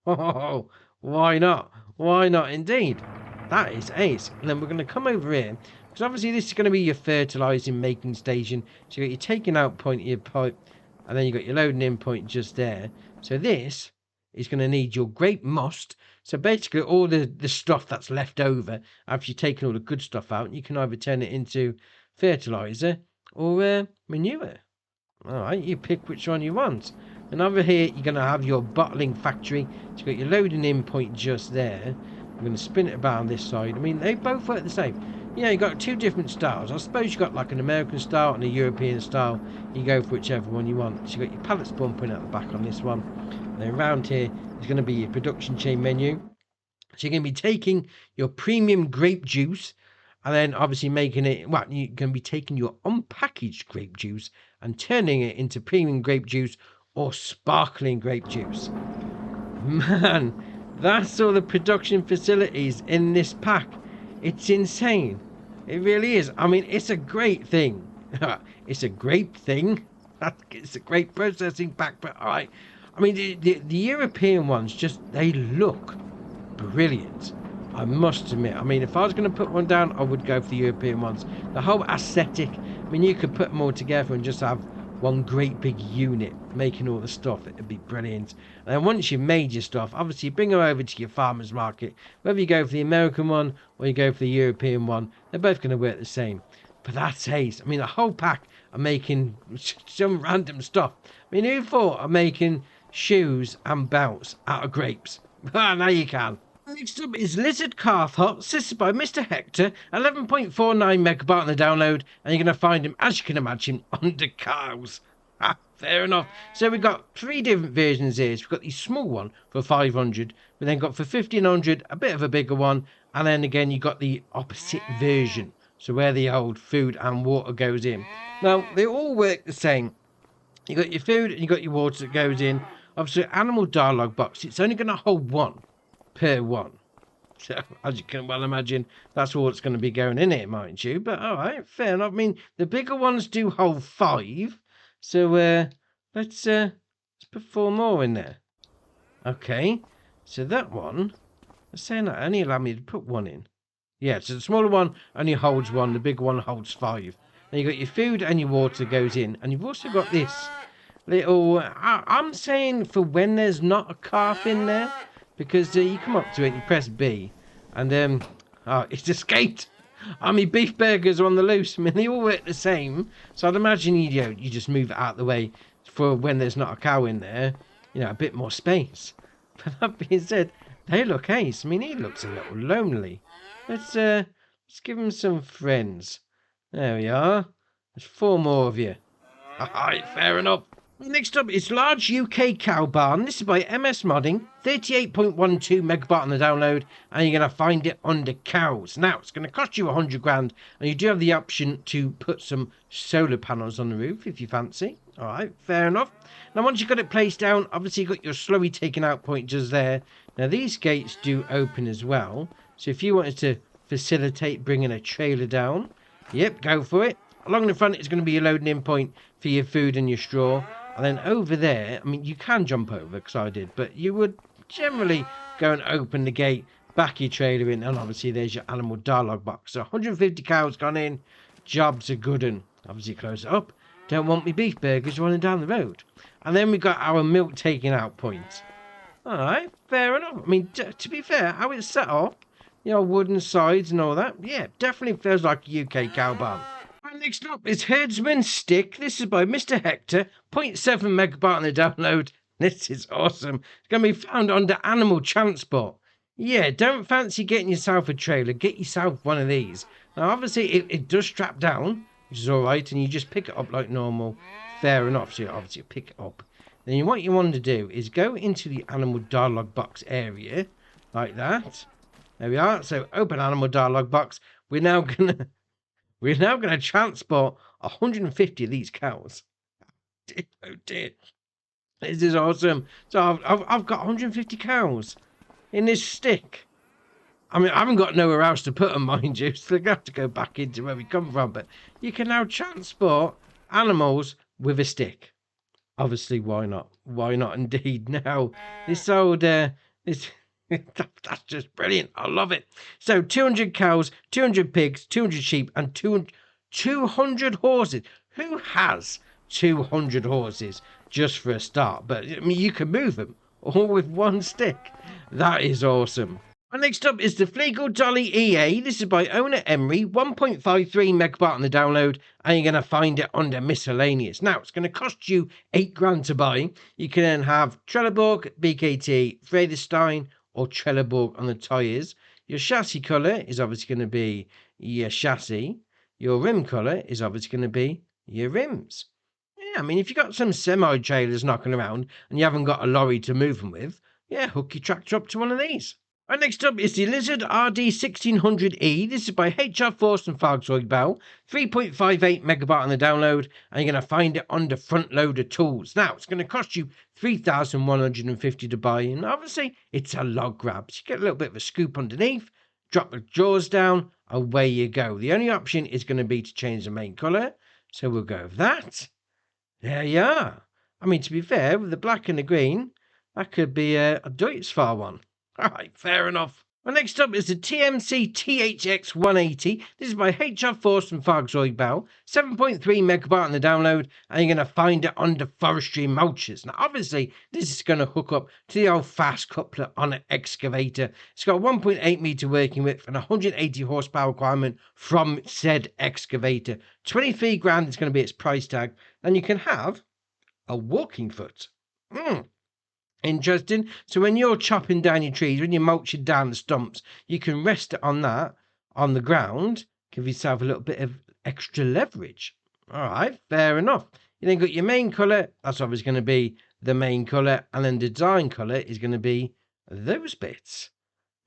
Oh, why not? Why not indeed? That is ace. And then we're going to come over here, because obviously this is going to be your fertilizing making station. So you got your taking out point of your pipe, and then you got your loading in point just there. So this is going to need your grape must. So basically all the stuff that's left over after you've taken all the good stuff out, you can either turn it into fertilizer or manure. All right, you pick which one you want. And over here, you're going to have your bottling factory. So you've got your loading in point just there. I'm going to spin it about on this side. I mean, they both work the same. Yeah, you've got two different styles. I suppose you've got like an American style and a European style. You go for whichever one you want. So you've got your pallet spawn point at the back on this one. And then around here is going to be your production chain menu. So you're going to be taking your premium grape juice and then obviously making it, well, you're going to be taking your unpackaged grape juice and turning it into premium grape juice or sparkling grape juice. Man, that's all the production facilities in this pack. It's insane. It really is. I mean, it's a great thing. It's a great thing. It's a great processing pack, but all right. I mean, the European ones just, they look brilliant. I must admit. I mean, if I was going to put one down, I would go for the European ones. The whole aesthetic, I mean, you could put them all together and just have one great big unit making all the stuff. It'd be brilliant. And then once you've made your stuff, obviously bring them over to your farmer's market. Whether you go for the American one or you go for the European one, they're both going to work the same. But that's ace. I mean, the whole pack are making some random stuff. I mean, who thought of making shoes and belts out of grapes? Ah, now you can. Next up is Lizard Calf Hut, assisted by Mr. Hector, 11.49 megabyte on the download, and you're going to find him, as you can imagine, under cows. Ah, fair enough. So we've got three different versions here. So we've got the small one for 500, we then got for 1500, a bit of a bigger one, and then again you got the opposite version, so where the old food and water goes in. Now, they all work the same. You got your food and you got your water that goes in. Obviously, animal dialogue box, it's only going to hold one per one. So, as you can well imagine, that's all that's going to be going in here, mind you. But, all right, fair enough. I mean, the bigger ones do hold 5. So, let's put 4 more in there. Okay. So, that one, let's say that only allowed me to put 1 in. Yeah, so the smaller one only holds 1. The bigger one holds 5. Then you got your food and your water goes in. And you've also got this little, I'm saying for when there's not a calf in there. Because you come up to it, you press B, and it's escaped. I mean, beef burgers are on the loose. I mean, they all work the same. So I'd imagine you just move it out of the way for when there's not a cow in there. You know, a bit more space. But that being said, they look ace. I mean, he looks a little lonely. Let's give him some friends. There we are. There's 4 more of you. Alright, fair enough. Next up is Large UK Cow Barn. This is by MS Modding, 38.12 megabyte on the download, and you're going to find it under cows. Now, it's going to cost you 100 grand, and you do have the option to put some solar panels on the roof if you fancy. Alright, fair enough. Now, once you've got it placed down, obviously you've got your slurry taking out point just there. Now, these gates do open as well, so if you wanted to facilitate bringing a trailer down, yep, go for it. Along the front is going to be your loading in point for your food and your straw. And then over there, I mean, you can jump over, because I did, but you would generally go and open the gate, back your trailer in, and obviously there's your animal dialogue box. So 150 cows gone in, job's a good one. Obviously close it up. Don't want me beef burgers running down the road. And then we got our milk taking out point. Alright, fair enough. I mean, to be fair, how it's set up, you know, wooden sides and all that, yeah, definitely feels like a UK cow barn. And next up is Herdsman Stick. This is by Mr. Hector, 0.7 megabyte on the download. This is awesome. It's going to be found under animal transport. Yeah, don't fancy getting yourself a trailer. Get yourself one of these. Now, obviously, it does strap down, which is all right, and you just pick it up like normal. Fair enough. So, obviously, you pick it up. Then what you want to do is go into the animal dialogue box area, like that. There we are. So, open animal dialogue box. We're now going to transport 150 of these cows. Oh dear. This is awesome. So I've got 150 cows in this stick. I mean, I haven't got nowhere else to put them, mind you, so I'm going to have to go back into where we come from. But you can now transport animals with a stick. Obviously, why not? Why not indeed? Now, this old... that's just brilliant. I love it. So 200 cows, 200 pigs, 200 sheep, and 200 horses. Who has 200 horses just for a start? But I mean, you can move them all with one stick. That is awesome. And next up is the Fliegl Dolly EA. This is by owner Emery, 1.53 megabyte on the download, and you're going to find it under miscellaneous. Now, it's going to cost you 8 grand to buy. You can then have Trelleborg, BKT, Vredestein, or Trelleborg on the tyres. Your chassis colour is obviously going to be your chassis. Your rim colour is obviously going to be your rims. Yeah, I mean, if you've got some semi-trailers knocking around and you haven't got a lorry to move them with, yeah, hook your tractor up to one of these. Right, next up is the Lizard RD1600E. This is by HR Force and Fliegl, 3.58 megabyte on the download, and you're going to find it under front loader tools. Now, it's going to cost you 3,150 to buy, and obviously, it's a log grab. So you get a little bit of a scoop underneath, drop the jaws down, away you go. The only option is going to be to change the main colour, so we'll go with that. There you are. I mean, to be fair, with the black and the green, that could be a Deutz-Fahr one. Alright, fair enough. Well, next up is the TMC THX 180. This is by HR Force and Fliegl, 7.3 megabyte on the download, and you're going to find it under forestry mulches. Now, obviously, this is going to hook up to the old fast coupler on an excavator. It's got 1.8 meter working width and 180 horsepower requirement from said excavator. 23 grand is going to be its price tag, and you can have a walking foot. Interesting. So when you're chopping down your trees, when you're mulching down the stumps, you can rest it on that, on the ground, give yourself a little bit of extra leverage. All right, fair enough. You then got your main colour, that's obviously going to be the main colour, and then the design colour is going to be those bits.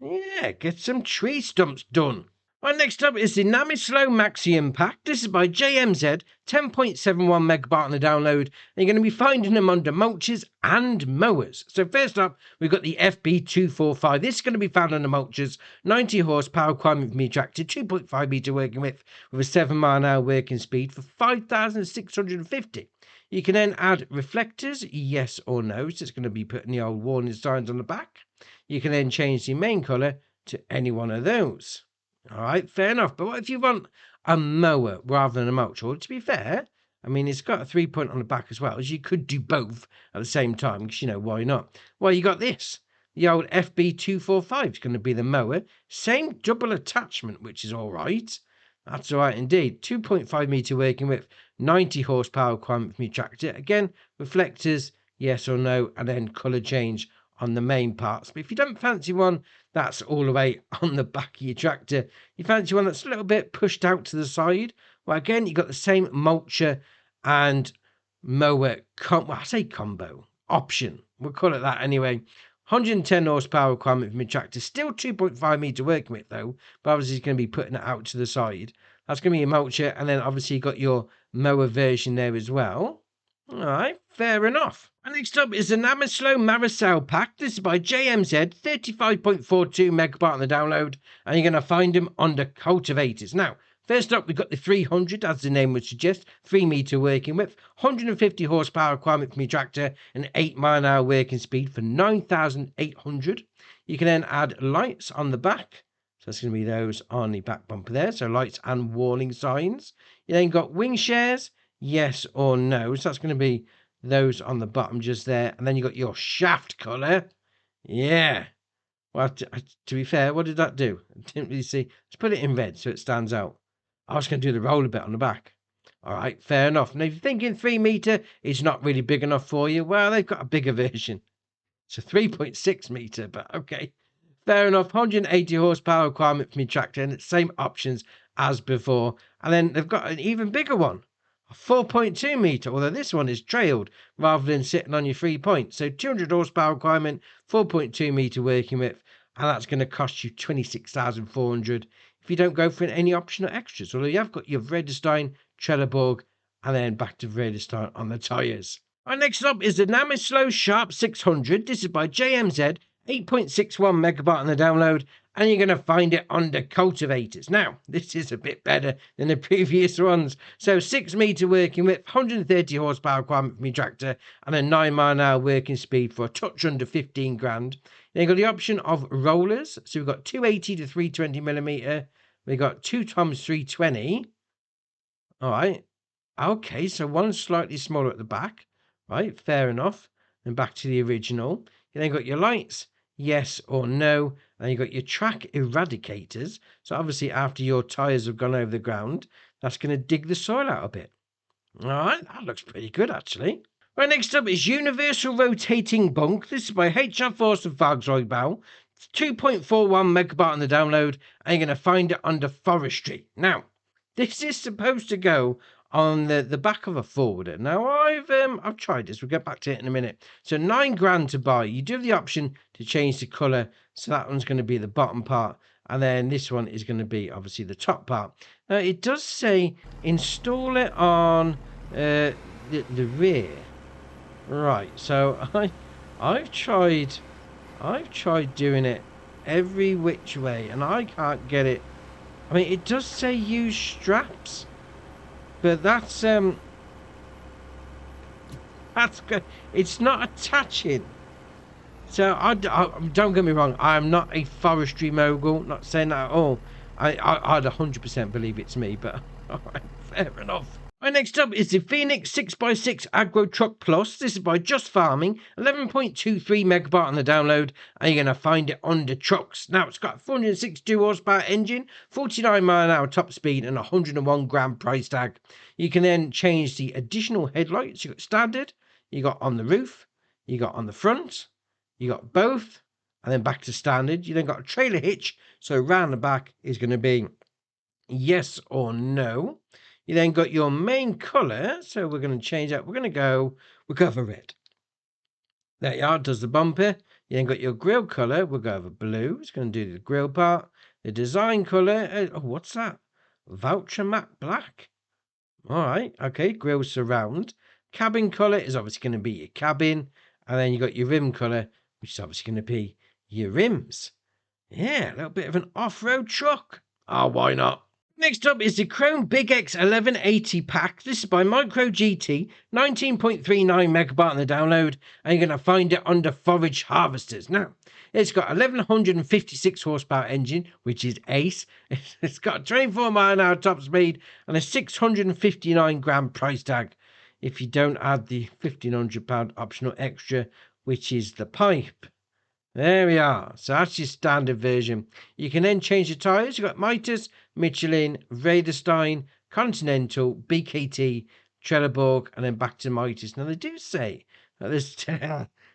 Yeah, get some tree stumps done. Right, next up is the Namyslo Maxian pack. This is by JMZ, 10.71 megabyte on the download. And you're going to be finding them under mulches and mowers. So first up, we've got the FB245. This is going to be found under mulches, 90 horsepower, requirement for me tractor, 2.5 meter working width with a 7 mile an hour working speed for 5,650. You can then add reflectors, yes or no. So it's going to be putting the old warning signs on the back. You can then change the main colour to any one of those. All right, fair enough. But what if you want a mower rather than a mulch? Or to be fair, I mean, it's got a 3-point on the back as well, as you could do both at the same time, because, you know, why not? Well, you got this. The old FB245 is going to be the mower. Same double attachment, which is all right. That's all right indeed. 2.5 meter working width, 90 horsepower requirement for me tractor. Again, reflectors, yes or no, and then colour change on the main parts. But if you don't fancy one that's all the way on the back of your tractor, you fancy one that's a little bit pushed out to the side, well, again, you've got the same mulcher and mower, I say combo, option. We'll call it that anyway. 110 horsepower requirement for my tractor. Still 2.5 meter working with though, but obviously it's going to be putting it out to the side. That's going to be your mulcher, and then obviously you got your mower version there as well. All right, fair enough. And next up is the Namyslo Marracell pack. This is by JMZ, 35.42 megabyte on the download, and you're going to find them under cultivators. Now, first up, we've got the 300, as the name would suggest, 3 meter working width, 150 horsepower requirement from your tractor, and 8 mile an hour working speed for 9,800. You can then add lights on the back. So that's going to be those on the back bumper there. So lights and warning signs. You then got wing shares, yes or no. So that's going to be those on the bottom just there. And then you got your shaft colour. Yeah. Well, to be fair, what did that do? I didn't really see. Let's put it in red so it stands out. I was going to do the roller bit on the back. All right, fair enough. Now, if you're thinking 3 meter is not really big enough for you, well, they've got a bigger version. It's a 3.6 meter, but okay. Fair enough. 180 horsepower requirement from your tractor, and it's same options as before. And then they've got an even bigger one, a 4.2 meter, although this one is trailed rather than sitting on your 3 point. So 200 horsepower requirement, 4.2 meter working width, and that's going to cost you 26,400 if you don't go for any optional extras. Although you have got your Vredestein, Trelleborg, and then back to Vredestein on the tyres. Right, next up is the Namyslo Sharp 600. This is by JMZ, 8.61 megabyte on the download, and you're going to find it under cultivators. Now, this is a bit better than the previous ones. So 6 meter working width, 130 horsepower requirement for my tractor, and a 9 mile an hour working speed for a touch under 15 grand. Then you've got the option of rollers. So we've got 280 to 320 millimeter. We've got 2 times 320. All right. Okay, so one slightly smaller at the back. Right, fair enough. And back to the original. You then got your lights, yes or no. And you got your TRAC eradicators. So obviously after your tyres have gone over the ground, that's going to dig the soil out a bit. All right, that looks pretty good actually. Right, next up is Universal Rotating Bunk. This is by HR Force and Volkswagen. It's 2.41 megabyte on the download, and you're going to find it under forestry. Now, this is supposed to go on the back of a forwarder. Now, I've tried this. We'll get back to it in a minute. So 9 grand to buy. You do have the option to change the colour. So that one's going to be the bottom part. And then this one is going to be, obviously, the top part. Now, it does say install it on the rear. Right, so I've tried doing it every which way, and I can't get it. I mean, it does say use straps, but that's good. It's not attaching. So I don't get me wrong. I am not a forestry mogul. Not saying that at all. I'd 100% believe it's me, but all right, fair enough. Right, next up is the Phoenix 6x6 Agro-Truck-Plus. This is by Just Farming, 11.23 megabyte on the download, and you're going to find it under trucks. Now, it's got a 462 horsepower engine, 49 mile an hour top speed, and 101 gram price tag. You can then change the additional headlights. You got standard, you got on the roof, you got on the front, you got both, and then back to standard. You then got a trailer hitch, so round the back is going to be yes or no. You then got your main colour, so we're going to change that. We'll go for red. There you are, does the bumper. You then got your grille colour, we'll go over blue. It's going to do the grille part. The design colour, oh, what's that? Voucher matte black. All right, okay, grille surround. Cabin colour is obviously going to be your cabin. And then you got your rim colour, which is obviously going to be your rims. Yeah, a little bit of an off-road truck. Oh, why not? Next up is the Krone BigX 1180 pack. This is by Micro GT, 19.39 megabyte on the download, and you're going to find it under forage harvesters. Now, it's got 1156 horsepower engine, which is ace. It's got a 24 mile an hour top speed and a 659 gram price tag. If you don't add the £1,500 optional extra, which is the pipe. There we are. So that's your standard version. You can then change the tyres. You've got Mitas, Michelin, Vredestein, Continental, BKT, Trelleborg, and then back to Mitas. Now, they do say that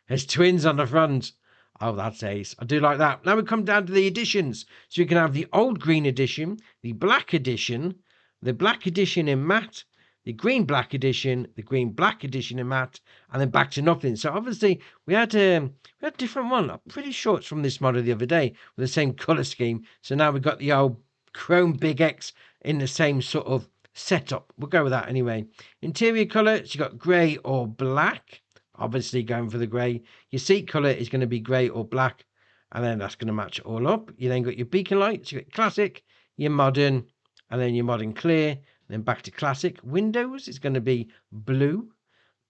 there's twins on the front. Oh, that's ace. I do like that. Now we come down to the editions. So you can have the old green edition, the black edition in matte, the green black edition, the green black edition in matte, and then back to nothing. So obviously we had a different one. I'm pretty sure it's from this model the other day with the same color scheme. So now we've got the old Krone BigX in the same sort of setup. We'll go with that anyway. Interior color, so you got grey or black. Obviously going for the grey. Your seat color is going to be grey or black, and then that's going to match it all up. You then got your beacon lights. You got classic, your modern, and then your modern clear. Then back to classic. Windows is going to be blue,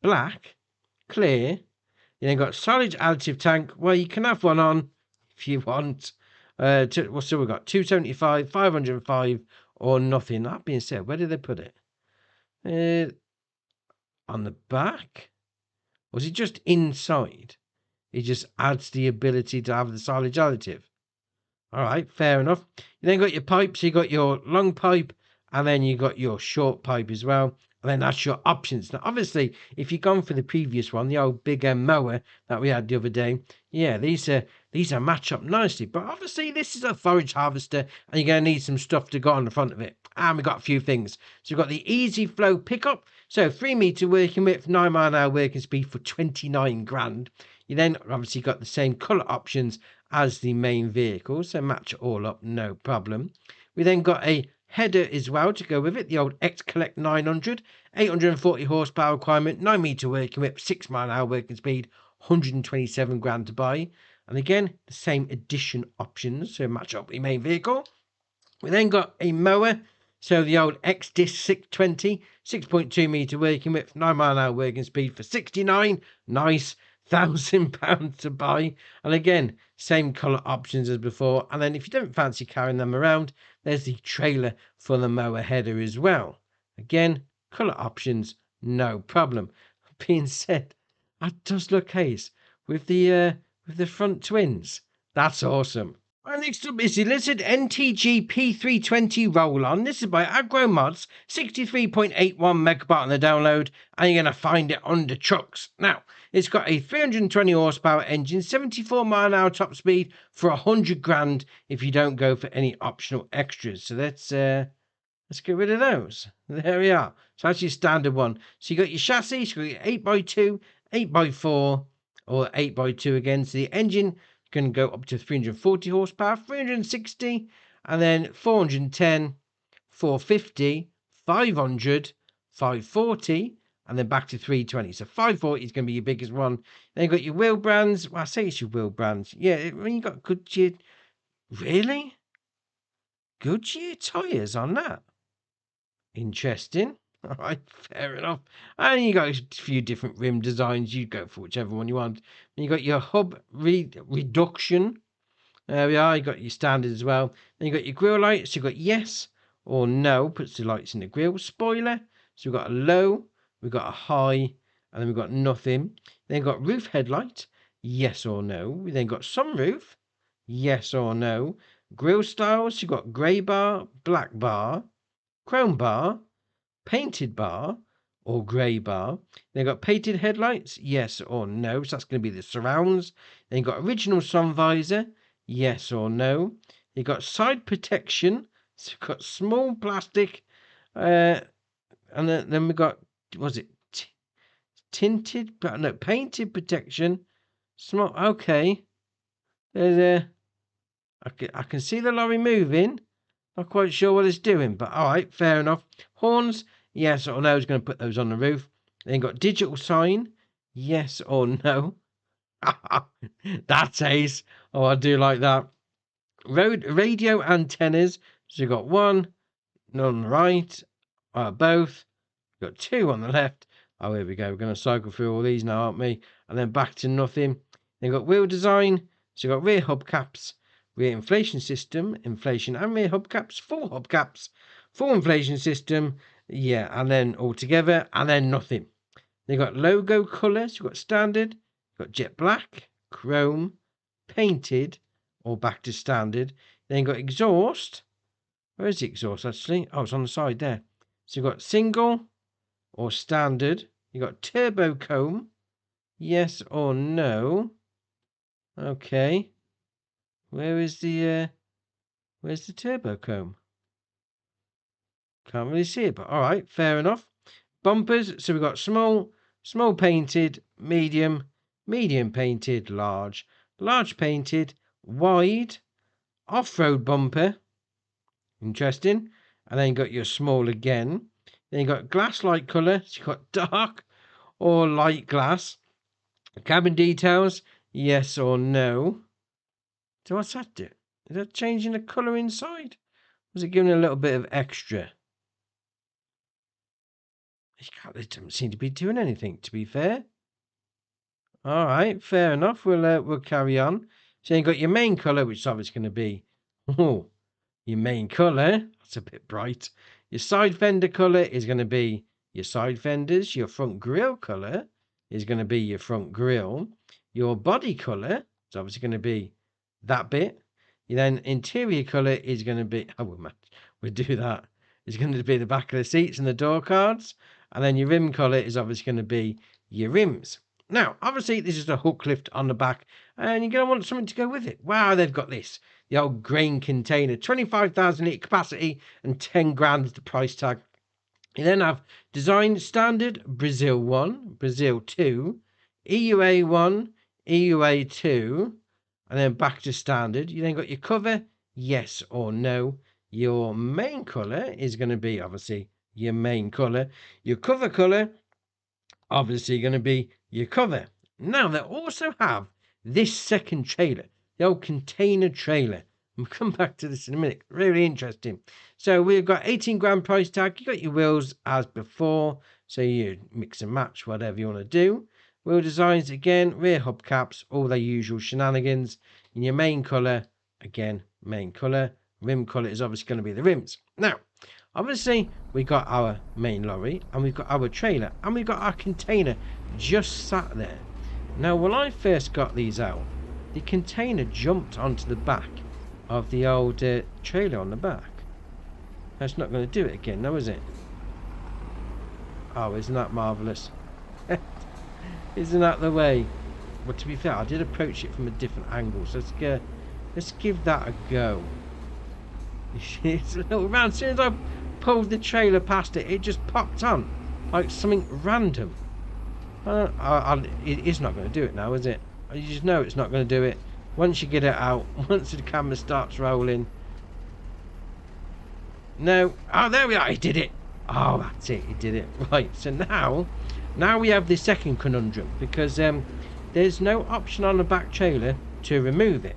black, clear. You then got silage additive tank. Well, you can have one on if you want. So we've got 275, 505, or nothing. That being said, where did they put it? On the back? Or is it just inside? It just adds the ability to have the silage additive. All right, fair enough. You then got your pipes. You got your long pipe, and then you got your short pipe as well. And then that's your options. Now, obviously, if you've gone for the previous one, the old big mower that we had the other day, yeah, these are match up nicely. But obviously, this is a forage harvester, and you're going to need some stuff to go on the front of it. And we've got a few things. So we've got the easy flow pickup. So 3 meter working width, 9 mile an hour working speed for 29 grand. You then obviously got the same colour options as the main vehicle, so match it all up, no problem. We then got a header as well to go with it, the old X-Collect 900, 840 horsepower requirement, 9 meter working width, 6 mile an hour working speed, 127 grand to buy. And again, the same addition options, so match up with your main vehicle. We then got a mower, so the old X-Disc 620, 6.2 meter working width, 9 mile an hour working speed for 69, nice. £1,000 to buy, and again same color options as before. And then if you don't fancy carrying them around, there's the trailer for the mower header as well. Again, color options, no problem. Being said, that does look ace with the front twins. That's awesome. Right, next up is the Lizard NTG P320 roll-on. This is by Agro-Mods, 63.81 megabyte on the download, and you're going to find it on the trucks. Now, it's got a 320 horsepower engine, 74 mile an hour top speed for 100 grand if you don't go for any optional extras. So let's get rid of those. There we are. So that's your standard one. So you got your chassis, so you got your 8x2, 8x4, or 8x2 again. So the engine can go up to 340 horsepower, 360, and then 410, 450, 500, 540, and then back to 320. So 540 is going to be your biggest one. Then you've got your wheel brands. Well, I say it's your wheel brands. Yeah, when you got Goodyear, really? Goodyear tyres on that? Interesting. All right, fair enough. And you got a few different rim designs. You go for whichever one you want. And you got your hub reduction. There we are. You got your standard as well. Then you got your grill lights. You got yes or no. Puts the lights in the grill. Spoiler. So we've got a low. We've got a high. And then we've got nothing. Then you've got roof headlight. Yes or no. We then got sunroof. Yes or no. Grill styles. You've got grey bar, black bar, chrome bar, painted bar or grey bar. Then got painted headlights, yes or no. So that's going to be the surrounds. Then you got original sun visor, yes or no. You got side protection. So you've got small plastic, and then we got, was it tinted? No, painted protection. Small. Okay. There's I can see the lorry moving. Not quite sure what it's doing, but all right, fair enough. Horns, yes or no. Is going to put those on the roof. Then got digital sign, yes or no. That's ace. Oh, I do like that. Radio antennas. So you got one on the right, both. Got two on the left. Oh, here we go. We're going to cycle through all these now, aren't we? And then back to nothing. Then got wheel design. So you got rear hubcaps. Rear inflation system, inflation and rear hubcaps, full hubcaps, full inflation system, yeah, and then all together, and then nothing. They got logo colours, you've got standard, you've got jet black, chrome, painted, or back to standard. Then you've got exhaust. Where is the exhaust actually? Oh, it's on the side there. So you've got single or standard. You've got turbo comb, yes or no. Okay. Where's the turbo comb? Can't really see it, but all right, fair enough. bumpers. So we've got small painted, medium painted, large painted, wide, off-road bumper. Interesting. And then you got your small again. Then you got glass light colour. So you got dark or light glass. Cabin details, yes or no. So what's that do? Is that changing the colour inside? Was it giving a little bit of extra? It doesn't seem to be doing anything, to be fair. All right, fair enough. We'll carry on. So you've got your main colour, which is obviously going to be your main colour. That's a bit bright. Your side fender colour is going to be your side fenders. Your front grille colour is going to be your front grille. Your body colour is obviously going to be that bit. And then interior colour is going to be, we'll do that. It's going to be the back of the seats and the door cards. And then your rim colour is obviously going to be your rims. Now, obviously, this is a hook lift on the back, and you're going to want something to go with it. Wow, they've got this. The old grain container, 25,000 litre capacity, and 10 grand is the price tag. You then have design standard, Brazil 1, Brazil 2, EUA 1, EUA 2, and then back to standard. You then got your cover, yes or no. Your main colour is going to be, obviously, your main colour. Your cover colour, obviously, going to be your cover. Now, they also have this second trailer, the old container trailer. We'll come back to this in a minute. Really interesting. So we've got 18 grand price tag. You got your wheels as before. So you mix and match whatever you want to do. Wheel designs again, rear hubcaps, all their usual shenanigans. In your main colour, again, main colour. Rim colour is obviously going to be the rims. Now, obviously, we got our main lorry, and we've got our trailer, and we've got our container just sat there. Now, when I first got these out, the container jumped onto the back of the old trailer on the back. That's not going to do it again, no, is it? Oh, isn't that marvellous? Isn't that the way? But to be fair, I did approach it from a different angle, so let's give that a go. It's a little round. As soon as I pulled the trailer past it, it just popped on like something random. It is not going to do it now, is it? You just know it's not going to do it. Once you get it out, once the camera starts rolling. No. Oh, there we are. It did it. Oh, that's it. It did it. Right. So now we have the second conundrum, because there's no option on the back trailer to remove it.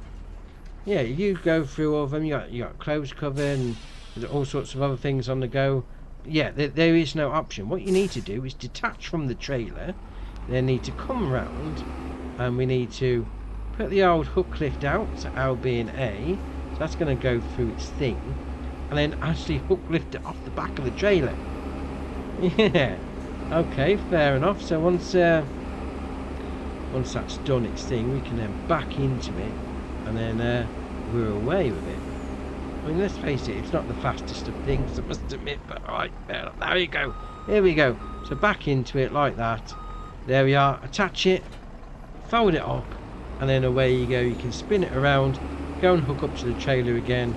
Yeah, you go through all of them. You got clothes cover and there's all sorts of other things on the go. Yeah, there is no option. What you need to do is detach from the trailer. Then need to come round, and we need to put the old hook lift out. So L, B, and A. So that's going to go through its thing, and then actually hook lift it off the back of the trailer. Yeah. Okay, fair enough. So once that's done its thing, we can then back into it. And then we're away with it. I mean, let's face it, it's not the fastest of things, I must admit, but alright, there you go. Here we go. So back into it like that. There we are. Attach it, fold it up, and then away you go. You can spin it around, go and hook up to the trailer again.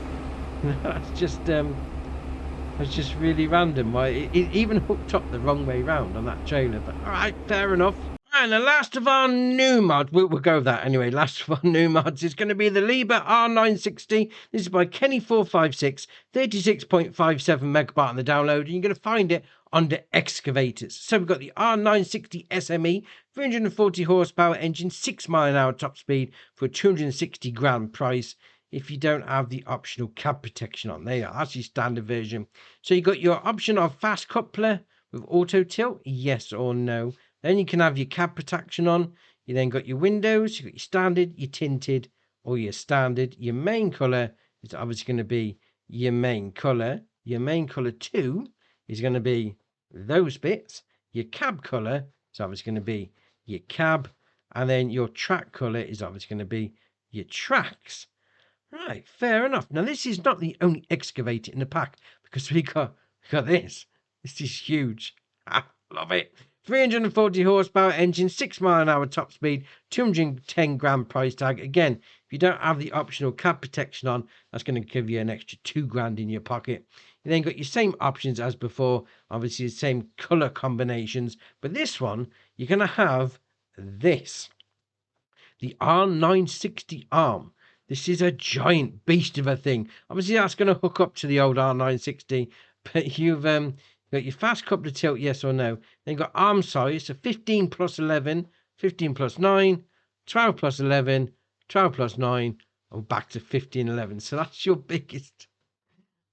That's just really random. Why it even hooked up the wrong way round on that trailer, but alright, fair enough. And the last of our new mods, we'll go with that anyway. Last of our new mods is going to be the Liebherr R960. This is by Kenny456, 36.57 megabyte on the download, and you're going to find it under excavators. So we've got the R960 SME, 340 horsepower engine, 6 mile an hour top speed for a 260 grand price. If you don't have the optional cab protection on, there you are. That's your standard version. So you've got your option of fast coupler with auto tilt, yes or no. Then you can have your cab protection on. You then got your windows, you've got your standard, your tinted, or your standard. Your main colour is obviously going to be your main colour. Your main colour 2 is going to be those bits. Your cab colour is obviously going to be your cab. And then your track colour is obviously going to be your tracks. Right, fair enough. Now, this is not the only excavator in the pack, because we got this. This is huge. I love it. 340 horsepower engine, 6 mile an hour top speed, 210 grand price tag. Again, if you don't have the optional cab protection on, that's going to give you an extra 2 grand in your pocket. You then got your same options as before, obviously the same color combinations, but this one, you're going to have this. The R960 arm. This is a giant beast of a thing. Obviously, that's going to hook up to the old R960, but you've got your fast coupler tilt, yes or no. Then you've got arm size, so 15 plus 11, 15 plus 9, 12 plus 11, 12 plus 9, and back to 15, 11. So that's your biggest.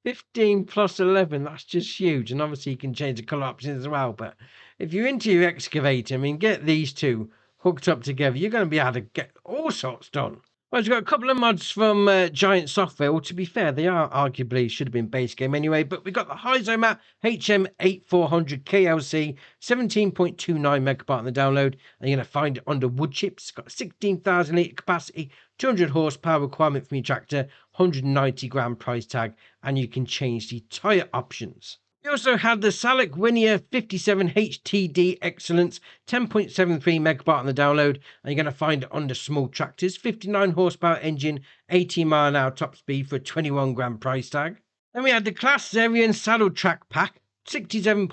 15 plus 11, that's just huge. And obviously you can change the colour options as well. But if you're into your excavator, I mean, get these two hooked up together. You're going to be able to get all sorts done. Well, we've got a couple of mods from Giant Software. Well, to be fair, they are arguably should have been base game anyway. But we've got the Heizomat HM 8400 KLC, 17.29 megabyte on the download. And you're going to find it under wood chips. It's got 16,000 litre capacity, 200 horsepower requirement from your tractor, 190 grand price tag. And you can change the tyre options. We also had the Salek Winea 57 HTD Excellence, 10.73 megabyte on the download, and you're going to find it under small tractors, 59 horsepower engine, 18 mile an hour top speed for a 21 grand price tag. Then we had the CLAAS XERION Saddle Track Pack, 67.16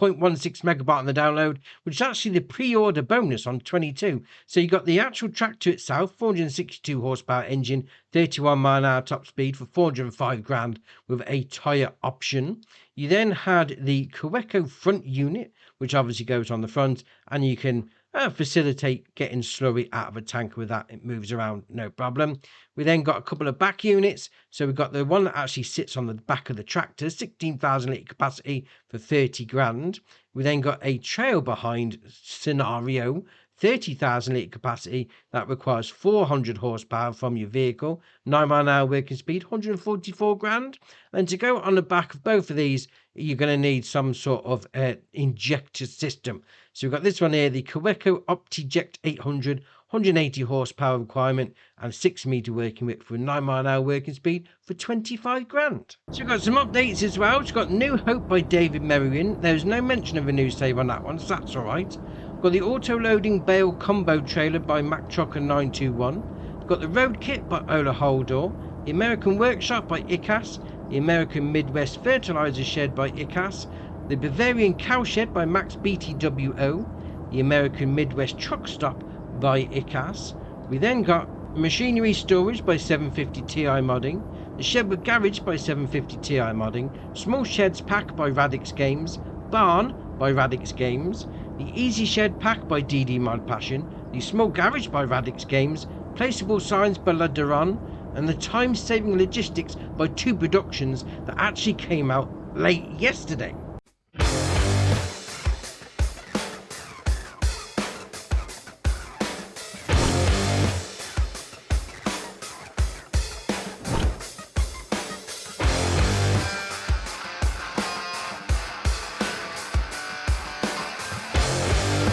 megabyte on the download, which is actually the pre-order bonus on 22. So you got the actual tractor itself, 462 horsepower engine, 31 mile an hour top speed for 405 grand with a tyre option. You then had the Queco front unit, which obviously goes on the front, and you can facilitate getting slurry out of a tank with that. It moves around, no problem. We then got a couple of back units. So we've got the one that actually sits on the back of the tractor, 16,000 litre capacity for 30 grand. We then got a trail behind scenario, 30,000 litre capacity that requires 400 horsepower from your vehicle, 9 mile an hour working speed, 144 grand. And to go on the back of both of these, you're going to need some sort of injector system. So we've got this one here, the Queco OptiJect 800, 180 horsepower requirement and 6 metre working width for a 9 mile an hour working speed for 25 grand. So we've got some updates as well. We've got New Hope by David Merriwein. There's no mention of a new save on that one, so that's alright. We've got the auto-loading bale combo trailer by MacTrucker 921. We've got the road kit by Ola Holdor. The American Workshop by ICAS. The American Midwest Fertilizer Shed by ICAS. The Bavarian Cowshed by Max BTWO. The American Midwest Truck Stop by ICAS. We then got Machinery Storage by 750 Ti Modding. The Shed Garage by 750 Ti Modding. Small Sheds Pack by Radix Games. Barn by Radix Games. The Easy Shed Pack by DD Mod Passion. The Small Garage by Radix Games. Placeable Signs by La Duran. And the Time Saving Logistics by 2 Productions that actually came out late yesterday.